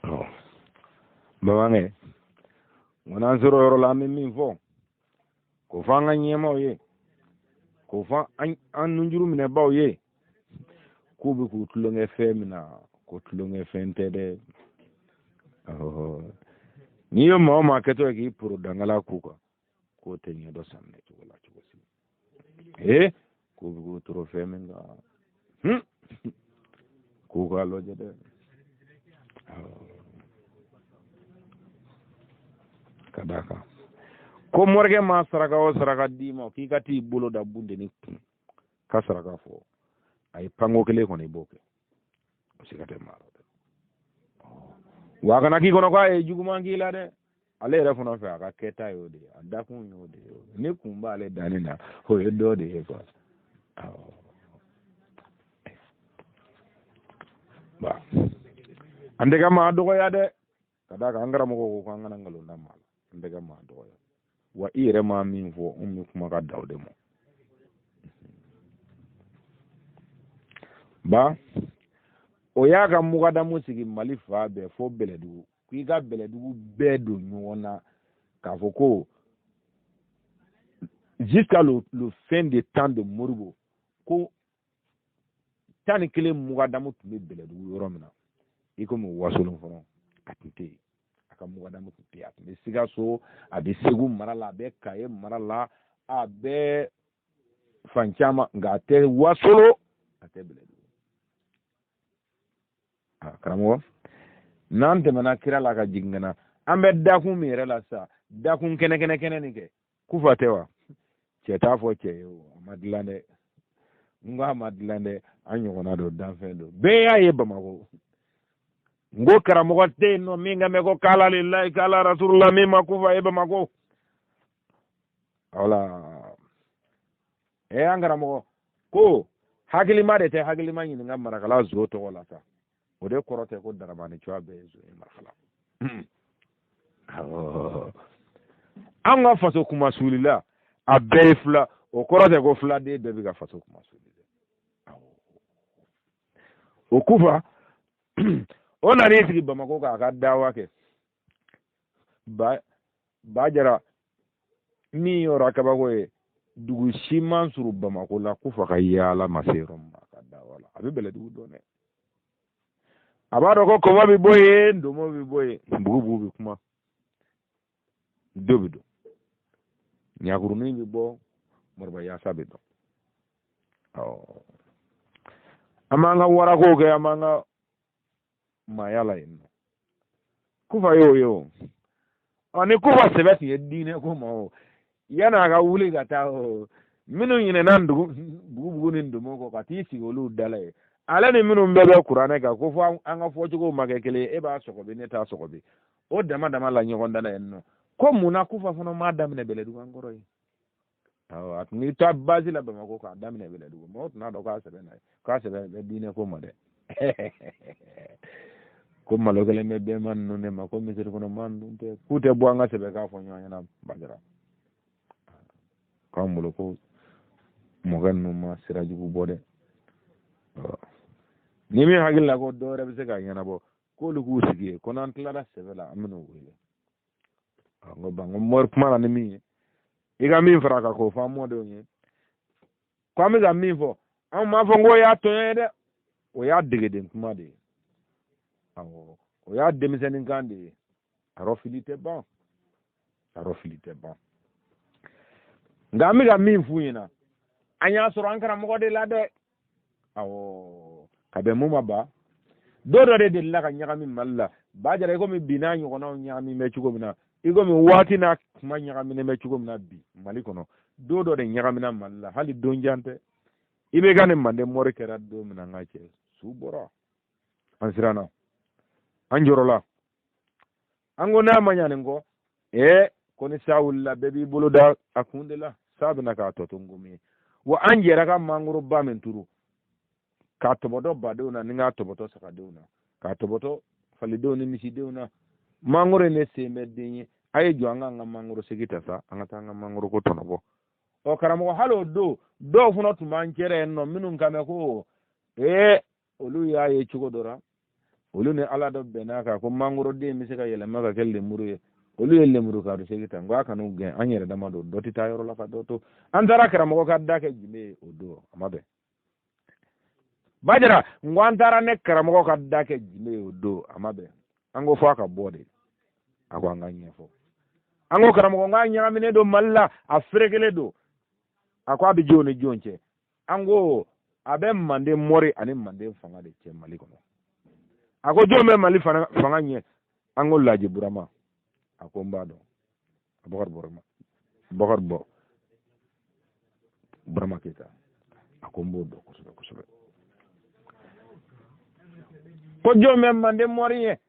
oh bawange ngona zoro yoro la min fo ko fanga nyemo ye ko fa an nunjuru mine baw ye ko be ko tulonge femina ko tulonge fente de oh ni yo ma keto ki pro dangala kuka ko tenye do samne to wala to si ko go tro femenga ko ga lo jede kadaka ko morge ma saraka o saraka dimo ki gati bulo da bunde ni ka saraka fo ay pango kele ko ne boke o sigate maro wa kana ki kono ko ay juguma ngila de ale re fono fa ka keta yo de adakun yo de ne kumba ale dani na ho yo do de ko ba ande ga ma do ya de kada ka ngara mo ko ngana ngalo na mal ande ga ma do ya wa ire ma min fo ummi kuma ka dawde mo ba o ya ga mu ga da musigi mali fa be fo beledu ki ga beledu be do nyona ka fo ko jusqu'à le fin des temps de Morbo ko tani kele mu ga da mu tumi beledu yoro mina iko mu wasolo fo atite aka mu ga da mu tumi at me siga so abi segu marala be kaye marala abe fanchama nga te wasolo ate beledu karamo nan te mana kira la ka jingana ambe dakun mi rela sa dakun kene ni ke kufa tewa ce ta fo ce madlande nga madlande anyo na do danfendo be ya ye bamako ngo karamo te no minga me ko kala lillahi kala rasulullah mi makufa e bamako wala e angara mo ko hagili made te hagili manyi nga marakala zo to wala ta o de korote ko darabani chwa be zo e marakala anga faso kuma sulila a berifla o korote ko fla de be ga faso kuma sulila o kufa ona resi bamako ka dawa ke ba jara mi yora kaba ko dugu siman suru bamako la kufa ka yala masero ma ka dawa la abi bele dugu done abado ko ko bi boye ndomo bi boye bugu bi kuma dobido nyakuru ni bi bo morba ya sabido amanga wara ko ke amanga mayala ino kufa yo ani kufa sebeti edine ko mo yana ga wuli ga ta minu yine nan bugu ni ndumo ko katisi olu dalaye ala ni minu mbebe qur'ane ga ko fa anga fo jugo magekele e ba soko be neta soko be o dama la nyogonda na enno ko muna kufa fono ma damne bele du ngoro yi at ni ta bazila be mako ka damne bele du mo na do ka sebe be dine ko mo de ko malogale me be man no ne ma ko mi sir kono man dum te kute bo nga sebe ka fo nyonya na bajara ko mulo ko mo ganno ma siraji bu bode ni mi hagilla ko do rebe se ka nyana bo ko lu ku sigi ko nan tla da sebe la amno wile ngo bango mor pmara ni mi iga mi fraka ko fa mo do ni ko mi ga mi fo am ma fo ngo ya to de o ya degede kuma de o ya demisen ngande arofilite ba ngami ga mi fuina anya soro ankara mo de la de kabe mu maba do de la ka nyaka mi malla ba jare ko mi bina nyu kono nyami me chugo mina igo mi wati na kuma nyaka mi me chugo mina bi mali kono do de nyaka mi na malla hali do njante ibe gane mande mori kera do mina ngache subora ansirana anjorola ango na manyane ngo koni sawulla bebi buluda akundela sabna ka totungumi wa anjera ka manguru ba menturu ka tobodo baduna ninga toboto saka deuna ka toboto falido ni misi deuna mangure ne semedinyi ay joanga nga manguru sigita sa angata nga manguru ko tonobo o karamo halo do funo tumanchere no minun kame ko olu ya ye chugodora olu ne ala do benaka ko manguru de misika yele maka kelle muruye olu yelle muru ka do sigita ngwa kanu gen anyere dama do doti tayoro la ka do to andara karamo ka dake jime odo amabe bajara ngwantara ne karamo ka dake jime odo amabe ango fo aka bode ako anganye fo ango karamo nganya mine do malla afrekele do ako abi joni jonche ango abe mande mori ani mande fanga de che mali kono ako jome mali fanga nye ango laji burama ako mbado abokar bo burama kita ako mbodo kusobe ko jome mande mori ye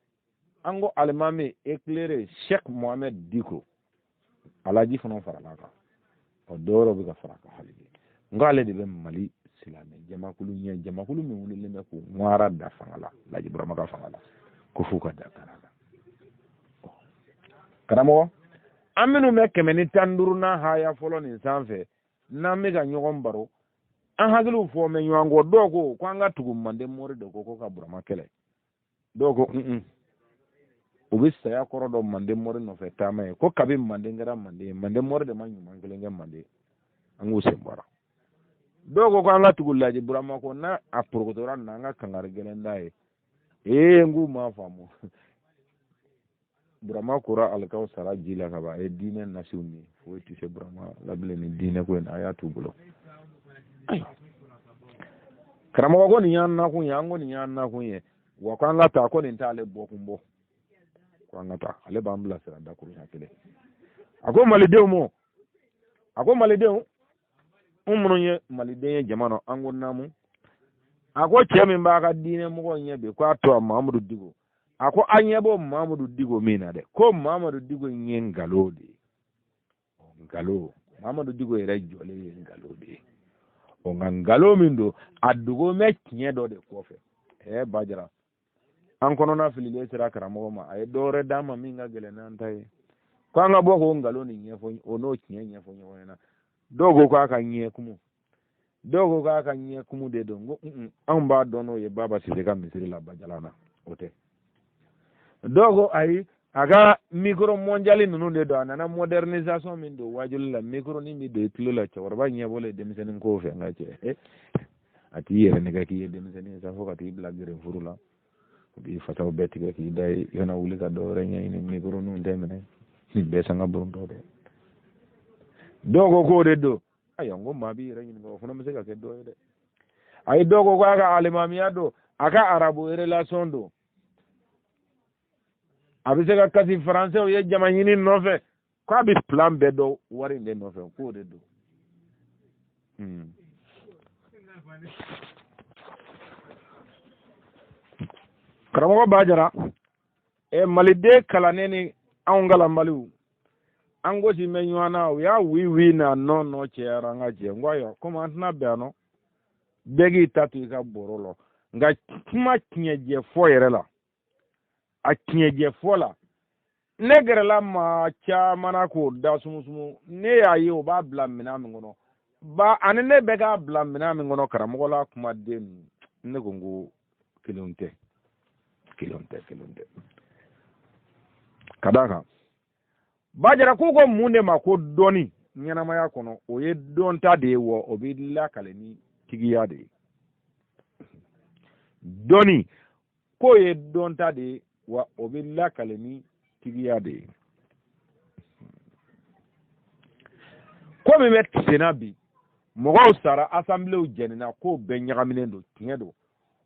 ango alimami éclairé Cheikh Mohamed Diko alaji fana faralaka o doro bi ka faraka halidi ngale de be mali silame jamakulu mi wulile me ko ngwara da fangala laji burama ka fangala ko fuka da karamo aminu me kemeni tanduruna haya folo ni sanfe na me ga nyogon baro an hagilu fo me nyango dogo ko anga tugum mande mori de ko ka burama kele dogo ubisa ya koro do mande mori no fetama ko kabi mande ngara mande mori de manyu mangele mande angu sembara dogo ko anga tugulaji burama ko na aprogotora na anga kangar gelendai ngu ma famu burama kura alkaw sara jila ka ba dine nasuni fo ti se burama labele ni dine ko na ya tugulo karamo ko ni yanna ko yango ni yanna ko ye wa ko anga ta ko ni tale bokumbo ko anga ta ale ba mbla sara da ko yakele ako mali dewmo ako maliden umunu ye maliden ye jamano ango namu ako chemi mbaka dine mugo nyebe ko ato Mamadou Digo ako anyebo Mamadou Digo mina de ko Mamadou Digo nye ngalode ngalo Mamadou Digo ere jole ngalode o ngalo mindo adugo me kinyedo de kofe bajara an kono na filile sira karamo ma ay dore dama minga gele nan tay ko nga boko ngalo ni nyefo ono kinye nyefo nyona dogo ko aka nye kumu dogo ko aka nye kumu de dongo an ba dono ye baba sile ka misiri la bajalana ote dogo ay aga micro mondial nunu de do anana modernisation min do wajul la micro ni mi de tilo la chawar ba nye bole demisen ko fe ngache ati yere ne ga ki demisen sa fo ka ti blagere furula bi fataw beti ga ki day yana wuli ka do re nyay ni micro nu ndemene ni be sanga burundo de dogo ko de do ayo ngomma bi re ni go funa me ga ke do de ay dogo ko aga alimamiya do aka arabu relation do abisega kasi français ye jamanyini nofe ko abi plan be do wari de nofe ko de do karamo bajara malide kala neni angala maliu ango si menywana ya wi na no chera ngaje ngwayo koma ntna beano begi tatu ka borolo nga kuma kinyeje foyerela a kinyeje fola negrela ma cha mana ko da sumusumu ne yayi o ba bla mina mi ngono ba anene bega bla mina mi ngono karamo la kuma den ne gongo kilonte kadaka bajara ko munde ma ko doni nyana maya kono o ye donta de wo o bi la kale ni tigiya de doni ko ye donta de wa o bi la kale ni tigiya de ko mi met senabi mo sara assembly jenina ko be nyagamine do tinyedo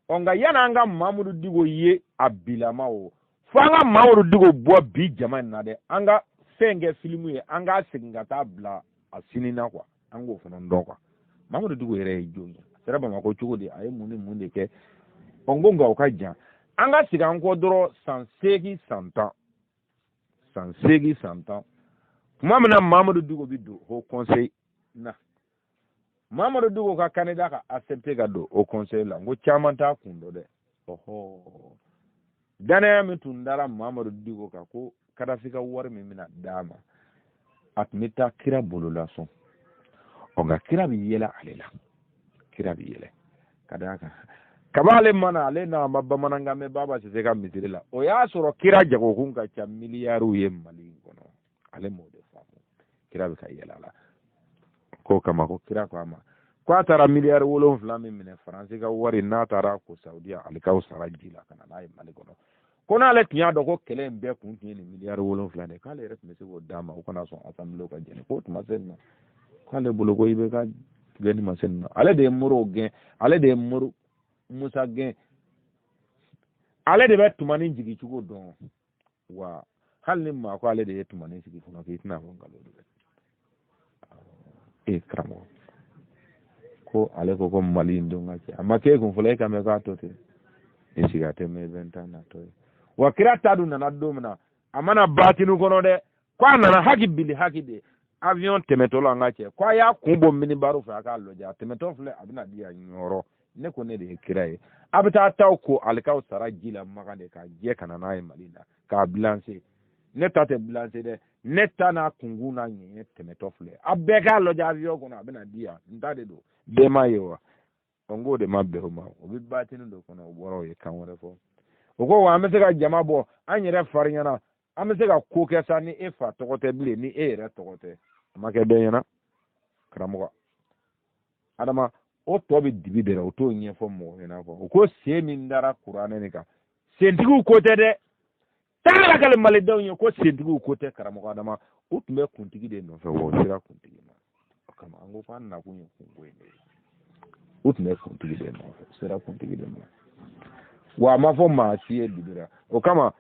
onga yana anga Mamadou Digo ye abilama o fanga Mamadou Digo bo bi jama na de anga fenge filmu ye anga singa tabla asinina kwa ango fana ndo kwa Mamadou Digo yere jonya seraba mako chugodi ay munde ke ongonga okaja anga siga anko doro sansegi santa mamana Mamadou Digo bido ho conseil na Mamadou Digo ka Canada ka accepté ga do au conseil la ngo chamanta kundo de oho dana mi tundara Mamadou Digo ka ko kada fika war mi mina dama atmita kira bolola son onga kira bi yela alela kada ka kabale mana ale na mabamana ngame baba se ka mitirila o ya soro kira jago kunga cha miliyaru ye mali kono ale mode famu kira bi ka yela la ko kama ko kira ko ama ko atara miliyar wolon flami mine France ka wari na tara ko Saudiya alikaw sarajila kana na mali kono kona le tiya do ko kele mbe kun ni miliyar wolon flane kale rek mesi go dama ko na son assembly ko jeni ko tuma senna kale bulo ko ibe ka geni ma senna ale de muro gen ale de muro musa gen ale de bet tuma ni jigi chugo don wa halni ma ko ale de tuma ni jigi kuno kitna ko ngalo kramo ko ale ko mali ndonga ci amma ke ko fulay kam ka to te e sigate me ventana to wa kirata du na domna amana batinu kono de kwa na haki bili haki de avion temetolo ngache kwa ya kumbo mini baru fa ka loja temeto fle abina dia nyoro ne ko ne de kiraye abita taw ko alkaw sarajila magande ka je kana na malina ka blanche ne tate blanche de neta na kunguna nye temeto fle abeka loja avion kono abina dia ndade do de mayewa ongo de mabbe homa obi batinu do kono woro ye kan wore fo ogo wa amesega jama bo anyere farinyana amesega kokesa ni efa tokote bile ni ere tokote make de yana kramoga adama o to bi dibidere o to nye fo mo yana fo ko semi ndara qur'ane ni ka sentigu kote de tala kale male daw nye ko sentigu kote kramoga adama o tumbe kuntigi de no fe wo sira kuntigi ma kama ango fa na kunyo kungwende utne kuntigi de no sira kuntigi de ma wa mafo ma siye dibira o kama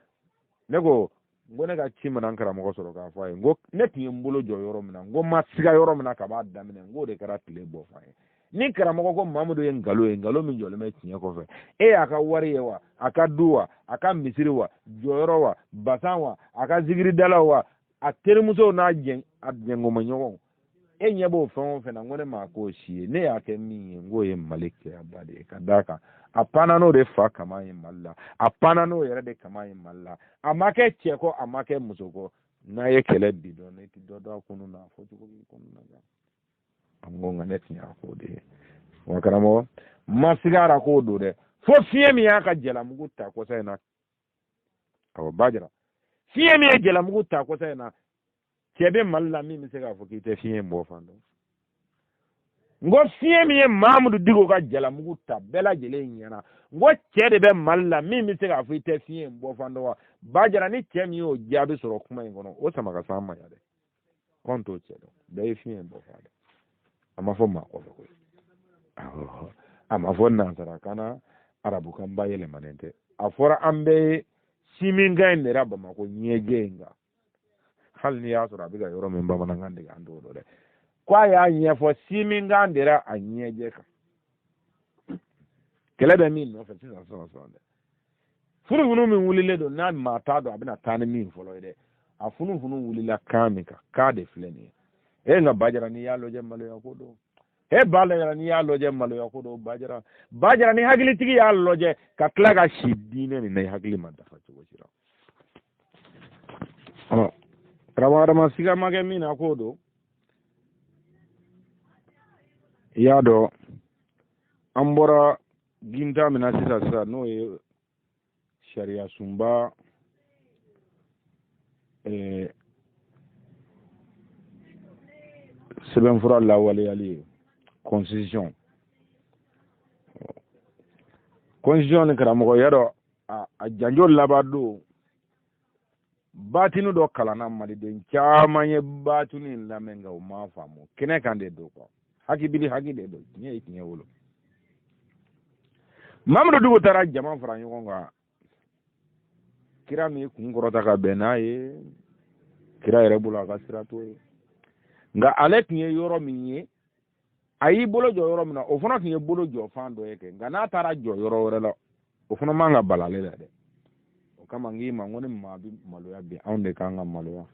nego ngo ne ka ci mana karamɔgɔ sɔrɔ k'a fɔ a ye ngo ne tun ye n bolo jɔ yɔrɔ min na ngo ma siga yɔrɔ min na ka b'a daminɛ ngo de kɛra tile bɔ fɔ a ye ni karamɔgɔ ko Mamudu ye ngalon min jɔlen bɛ tiɲɛ kɔfɛ e y'a ka wari ye wa a ka du wa a ka misiri wa jɔyɔrɔ wa basan wa a ka zikiridala wa a terimusow n'a jɛngɔmaɲɔgɔnw e ɲɛ b'o fɛn o fɛn na ngo ne ma k'o si ye ne y'a kɛ min ye ngo ye Mali kɛyaba de ye ka d'a kan a panna n'o de fa kama ye Mali la a panna n'o yɛrɛ de kama ye Mali la a ma kɛ cɛ kɔ a ma kɛ muso kɔ n'a ye kɛlɛ bi dɔn ne ti dɔ dɔn a kunu na fɔ cogo b'i kunu na an ko nka ne tun y'a k'o de ye wa karamɔgɔ ma sigara k'o don dɛ fo fiɲɛ min y'a ka jalamugu ta kɔsa in na awɔ Bajara fiɲɛ min ye jalamugu ta kɔsa in na cɛ bɛ Mali la min bɛ se k'a fɔ k'i tɛ fiɲɛ bɔ fan dɔn n ko fiɲɛ min ye Mamudu Diko ka jalamugu ta bɛɛ lajɛlen ɲɛna n ko cɛ de bɛ Mali la min bɛ se k'a fɔ i tɛ fiɲɛ bɔ fan dɔn wa Bajara ni cɛ min y'o jaabi sɔrɔ kuma in kɔnɔ o sama ka s'an ma yan dɛ kɔn t'o cɛ dɔn bɛɛ ye fiɲɛ bɔ fan dɔn a ma fɔ maa kɔfɛ koyi a ma fɔ nansarakan na arabukan ba yɛlɛmanen tɛ a fɔra an bɛɛ ye siminkan in de la Bamakɔ ɲɛjɛ in kan hali ni y'a sɔrɔ a bɛ ka yɔrɔ min bamanankan dege an t'o dɔn dɛ ko a y'a ɲɛfɔ siminkan de la a ɲɛjɛ kan kɛlɛ bɛ min nɔfɛ sisan dɛ funufunu min wulilen don n'a maa t'a dɔn a bɛna taa ni min fɔlɔ ye dɛ a funufunu wulila kan min kan kan de filɛ nin ye e nka Bajara n'i y'a lajɛ maloya ko don e Bajara n'i y'a lajɛ maloya ko don Bajara ni hakilitigi y'a lajɛ ka tila ka si diinɛ nin na i hakili ma dafa cogo si la karamɔgɔ siga ma kɛ min na k'o don i y'a dɔn an bɔra ginta min na sisan n'o ye sariya sunba sɛbɛnfura lawaleyali ye constitution ni karamɔgɔ ya dɔ a janjo laban don batinu dɔ kalanna maliden caman ye batinu in lamɛn nka u m'a faamu kɛnɛ kan de don quoi haki de don tiɲɛ ye tiɲɛ wolo Mamudu Diko taara jama fara ɲɔgɔn kan kira min kun kɔrɔta ka bɛn n'a ye kira yɛrɛ bolo a ka sira t'o ye nka ale tun ye yɔrɔ min ye a y'i bolo jɔ yɔrɔ min na o fana tun ye bolo jɔ fan dɔ ye kɛ nka n'a taara jɔ yɔrɔ wɛrɛ la o fana man ka bala ale la dɛ o kama n k'i ma ko ni maa bɛ maloya bi anw de kan ka maloya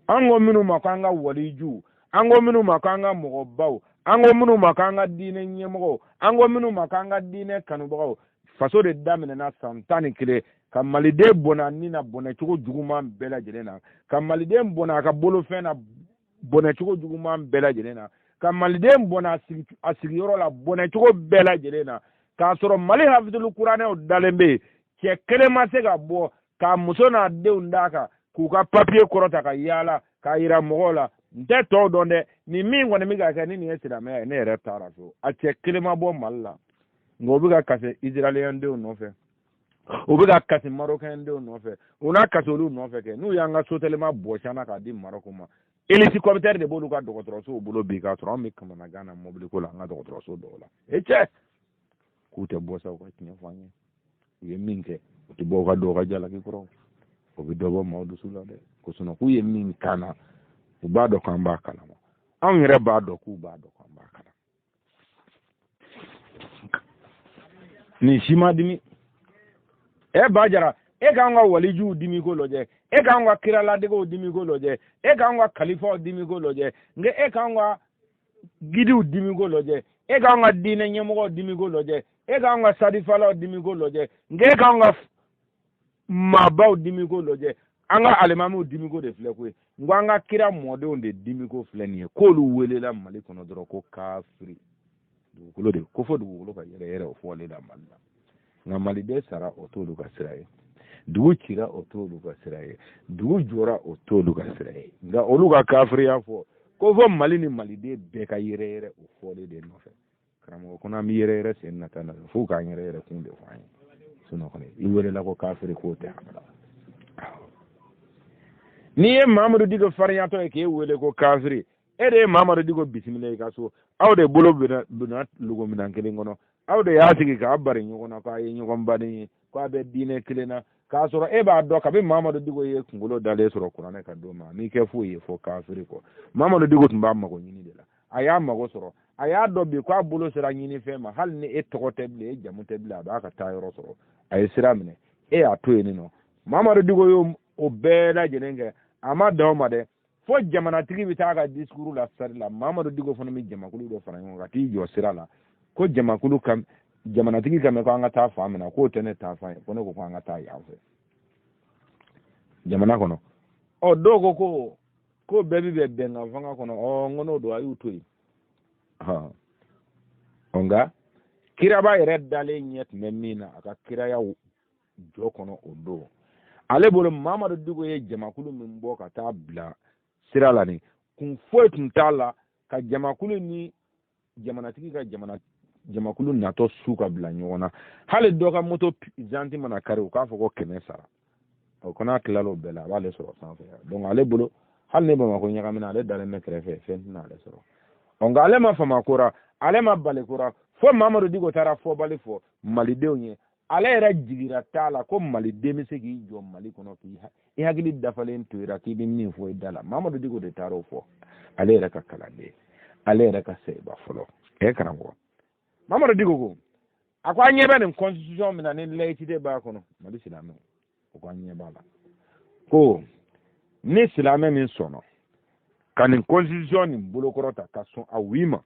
an ko minnu ma k'an ka waliju an ko minnu ma k'an ka mɔgɔbaw an ko minnu ma k'an ka diinɛ ɲɛmɔgɔw an ko minnu ma k'an ka diinɛ kanubagaw faso de daminɛna san 11 ka maliden bɔnna ni na bɔnɛcogo juguman bɛɛ lajɛlen na ka maliden bɔnna a ka bolofɛn na bɔnɛcogo juguman bɛɛ lajɛlen na ka maliden bɔnna a sigiyɔrɔ la bɔnɛcogo bɛɛ lajɛlen na k'a sɔrɔ Mali hafidulu kuranɛw dalen bɛ yen cɛ kelen ma se ka bɔ k'a muso n'a denw d'a kan k'u ka papiye kɔrɔta ka yaala k'a yira mɔgɔw la n tɛ tɔw dɔn dɛ nin min kɔni bɛ ka kɛ ni nin ye silamɛya ye ne yɛrɛ taara so a cɛ kelen ma bɔ Mali la nka o bɛ ka kasi Israëlien denw nɔfɛ o bɛ ka kasi Marocain denw nɔfɛ o n'a kasi olu nɔfɛ kɛ n'u y'an ka sotelema bɔsana k'a di Maroc ma hélicoptère de b'olu ka dɔgɔtɔrɔsow bolo bi k'a sɔrɔ an bɛ kamanagan na mobili ko la an ka dɔgɔtɔrɔso dɔw la e cɛ k'u tɛ bɔ sa u ka tiɲɛ fɔ an ye u ye min kɛ u tɛ bɔ u ka dɔw ka jalaki kɔrɔ o bɛ dɔ bɔ maaw dusu la dɛ ko sinɔn k'u ye min k'an na u b'a dɔn k'an b'a kalama anw yɛrɛ b'a dɔn k'u b'a dɔn k'an b'a kalama nin si ma dimi Bajara e k'an ka walijuw dimi ko lajɛ e k'an ka kiraladegew dimi ko lajɛ e k'an ka kalifaw dimi ko lajɛ nka e k'an ka gidiw dimi ko lajɛ e k'an ka diinɛ ɲɛmɔgɔw dimi ko lajɛ e k'an ka sadifalaw dimi ko lajɛ nka e k'an ka maabaw dimi ko lajɛ an ka alimamiw dimi ko de filɛ koyi nka an ka kira mɔdenw de dimi ko filɛ nin ye k'olu welela Mali kɔnɔ dɔrɔn ko kafiri dugukolo de ko fɔ dugukolo ka yɛrɛ yɛrɛ o fɔlen da Mali la nka maliden sara o t'olu ka sira ye dugu cira o t'olu ka sira ye dugu jɔra o t'olu ka sira ye nka olu ka kafiriya fɔ ko fɔ Mali ni maliden bɛɛ ka yɛrɛ yɛrɛ o fɔlen de nɔfɛ karamɔgɔ kɔnɔ an bɛ yɛrɛ yɛrɛ sen nata na fo k'an yɛrɛ yɛrɛ kun de fɔ an ye sinɔn kɔni i welela ko kafiri k'o tɛ habada n'i ye Mamudu Diko fariyatɔ ye k'e wele ko kafiri e de ye Mamudu Diko bisimila i ka so aw de bolo bina lugominan kelen kɔnɔ aw de y'a sigi k'a bari ɲɔgɔn na k'a ye ɲɔgɔn baden ye k'a bɛ diinɛ kelen na ka soro e ba do ka be Muhammadu digo ye kungulo dale soro Qur'an ka do ma ni ke fu ye fo kafiri ko Muhammadu digo tumba ma ko nyini de la aya ma go soro aya do bi ko abulo sira nyini fe ma hal ni e to teble e jamu teble ba ka ta yoro soro ay sira mine e a to ni no Muhammadu digo yo o be la jenenge ama do ma de fo jamana tigi bi ta ga diskuru la sar la Muhammadu digo fo mi jamakulu do fara ngo ti jo sira la ko jamakulu kam jamana tigi kam ko anga ta fa mina ko tene ta fa ko ne ko anga ta ya fe jamana kono o dogo ko bebi be benga fanga kono o ngono do ayu toyi ha onga kira ba ire dale nyet memina aka kira ya jo kono o do ale bolo Muhammadu digo ye jamakulu min bo ka ta bla sirala ni kun foi tun tala ka jamakulu ni jamana tigi ka jamakulu nato suka bla nyona hale do ka moto zanti mana kare ka fo ko kene sara o kona klalo bela wale soro sanfe donc ale bolo hal ne ba ma ko nyaka mina ale dale me krefe fentina ale soro onga ale ma fama kora ale ma bale kora fo Muhammadu digo tara fo bale fo malidew nye ale era jigira tala ko malide mi se gi jo mali kono ki i hagili dafalen to ira ki bi min fo dala Muhammadu digo de taro fo ale era ka kalande ale era ka seba folo e karango Muhammadu digo ko akwa nyebe ni constitution mi na ni leitide ba kono mali silame ko nyeba la ko ni silame min sono kanin constitution ni bulokorota ka son awima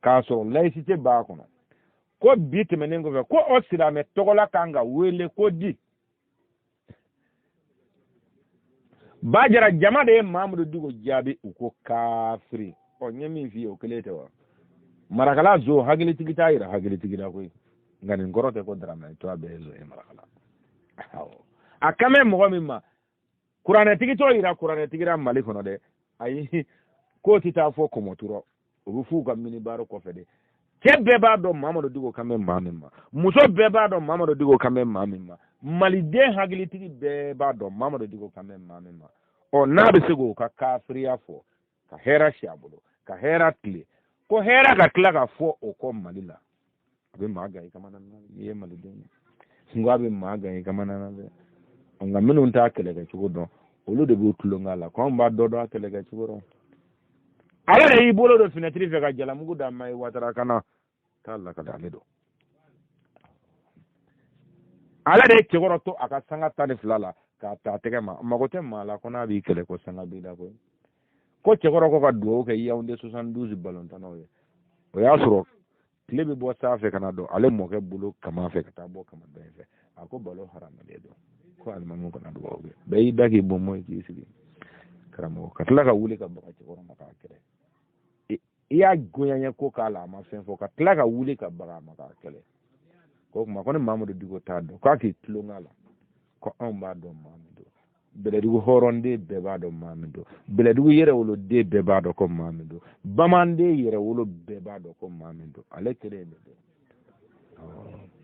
ka so laicite ba kono ko bitmenen go ko o silame togola kanga wele ko di bajara jama de Muhammadu digo jabi uko kafiri o nyemi fi o kelete wa marakala zo hagili tigita ira hagili tigida ko ngani ngorote ko drama to abezo e marakala akame mo mimma Qur'an tigito ira Qur'an tigira mali kono de ayi ko tita fo ko moturo o fu ga mini baro ko fede kebbe ba do Muhammadu digo kame mamimma muso be ba do Muhammadu digo kame mamimma mali de hagili tigi be ba do Muhammadu digo kame mamimma o nabe sego ka kafriya fo ka hera shabulo ka hera tli ko hera ka tla ka fo o ko malila be maga yi kamana ye mali de ngwabe maga yi kamana na be nga minu nta kele ga chugo olu de bu tulonga la ko mba do kele ga chugo ala de ibolo do finetri fe ga jala mugu da mai watara kana talla ka dale do ala de chegoro to aka sanga tani flala ka ta tege ma magote mala kona bi kele ko sanga bi da ko chegoro ko ka do ke yaunde 72 ballon tano ye o ya suro klebe bo sa fe kana do ale mo ke bulu kama fe kata bo kama be fe ako balo haram de do ko almamu ko na do be be dagi bo mo ki sigi karamo ka tla ka wuli ka baka chegoro maka kele iya goyanya ko kala ma fen fo ka tla ka wuli ka baka maka kele ko kuma ko ne Muhammadu digo tado ko ki tlongala ko on ba do Muhammadu bele digo horonde be ba do Muhammadu bele digo yere wolo de be ba do ko Muhammadu bamande yere wolo be ba do ko Muhammadu ale tere be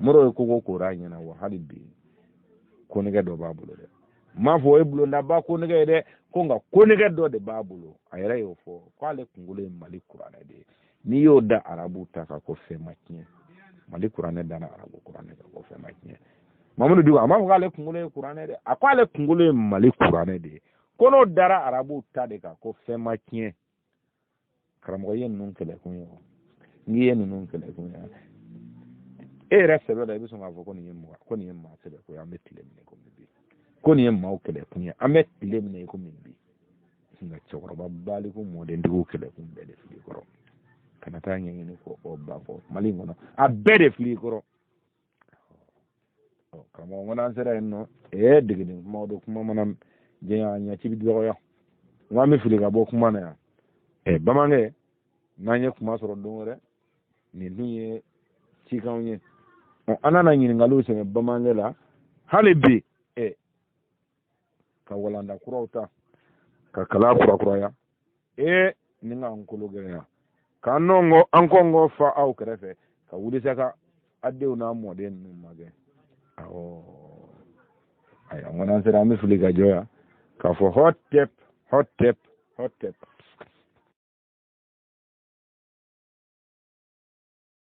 moro ko ko ranya na wa halibi ko ne ga do babulo de ma fo e bulo na ba ko ne ga de ko nga ko ne ga do de babulo ayere yo fo ko ale kungule mali Qur'an de ni yo da arabu ta ka ko fe makin mali Qur'an da na arabu Qur'an da ko fe makin Muhammadu digo ama ko ale kungule Qur'an de akwa kungule mali Qur'an de kono dara arabu ta de ka ko fe makin karamo yen nun kele kunyo ni yen nun kele kunyo e rese do da biso ngavo ko ni yemma sebe ko ya metile mine ko mbi ko ni yemma o kele kunyo ametile mine ko mbi singa chokoro babali ko mode ndigo kele ko mbede fili koro kana tanya ni ko o ba ko malingo no abede fili koro o kamo ngona sere no e digini modo kuma manam jeya nya ci bido yo ngami fili ga bo kuma na ya e bamange nanye kuma soro dongore ni nuye ci kawnye o anana nyini ngalo se bamange la halibi e ka walanda kurota ka kala kura ya e ninga nkolo gere ya ka nongo ankongo fa au krefe ka wudi saka adeu na mode nu mage awo ay ngona sera mi fuli ga joya ka fo hot tep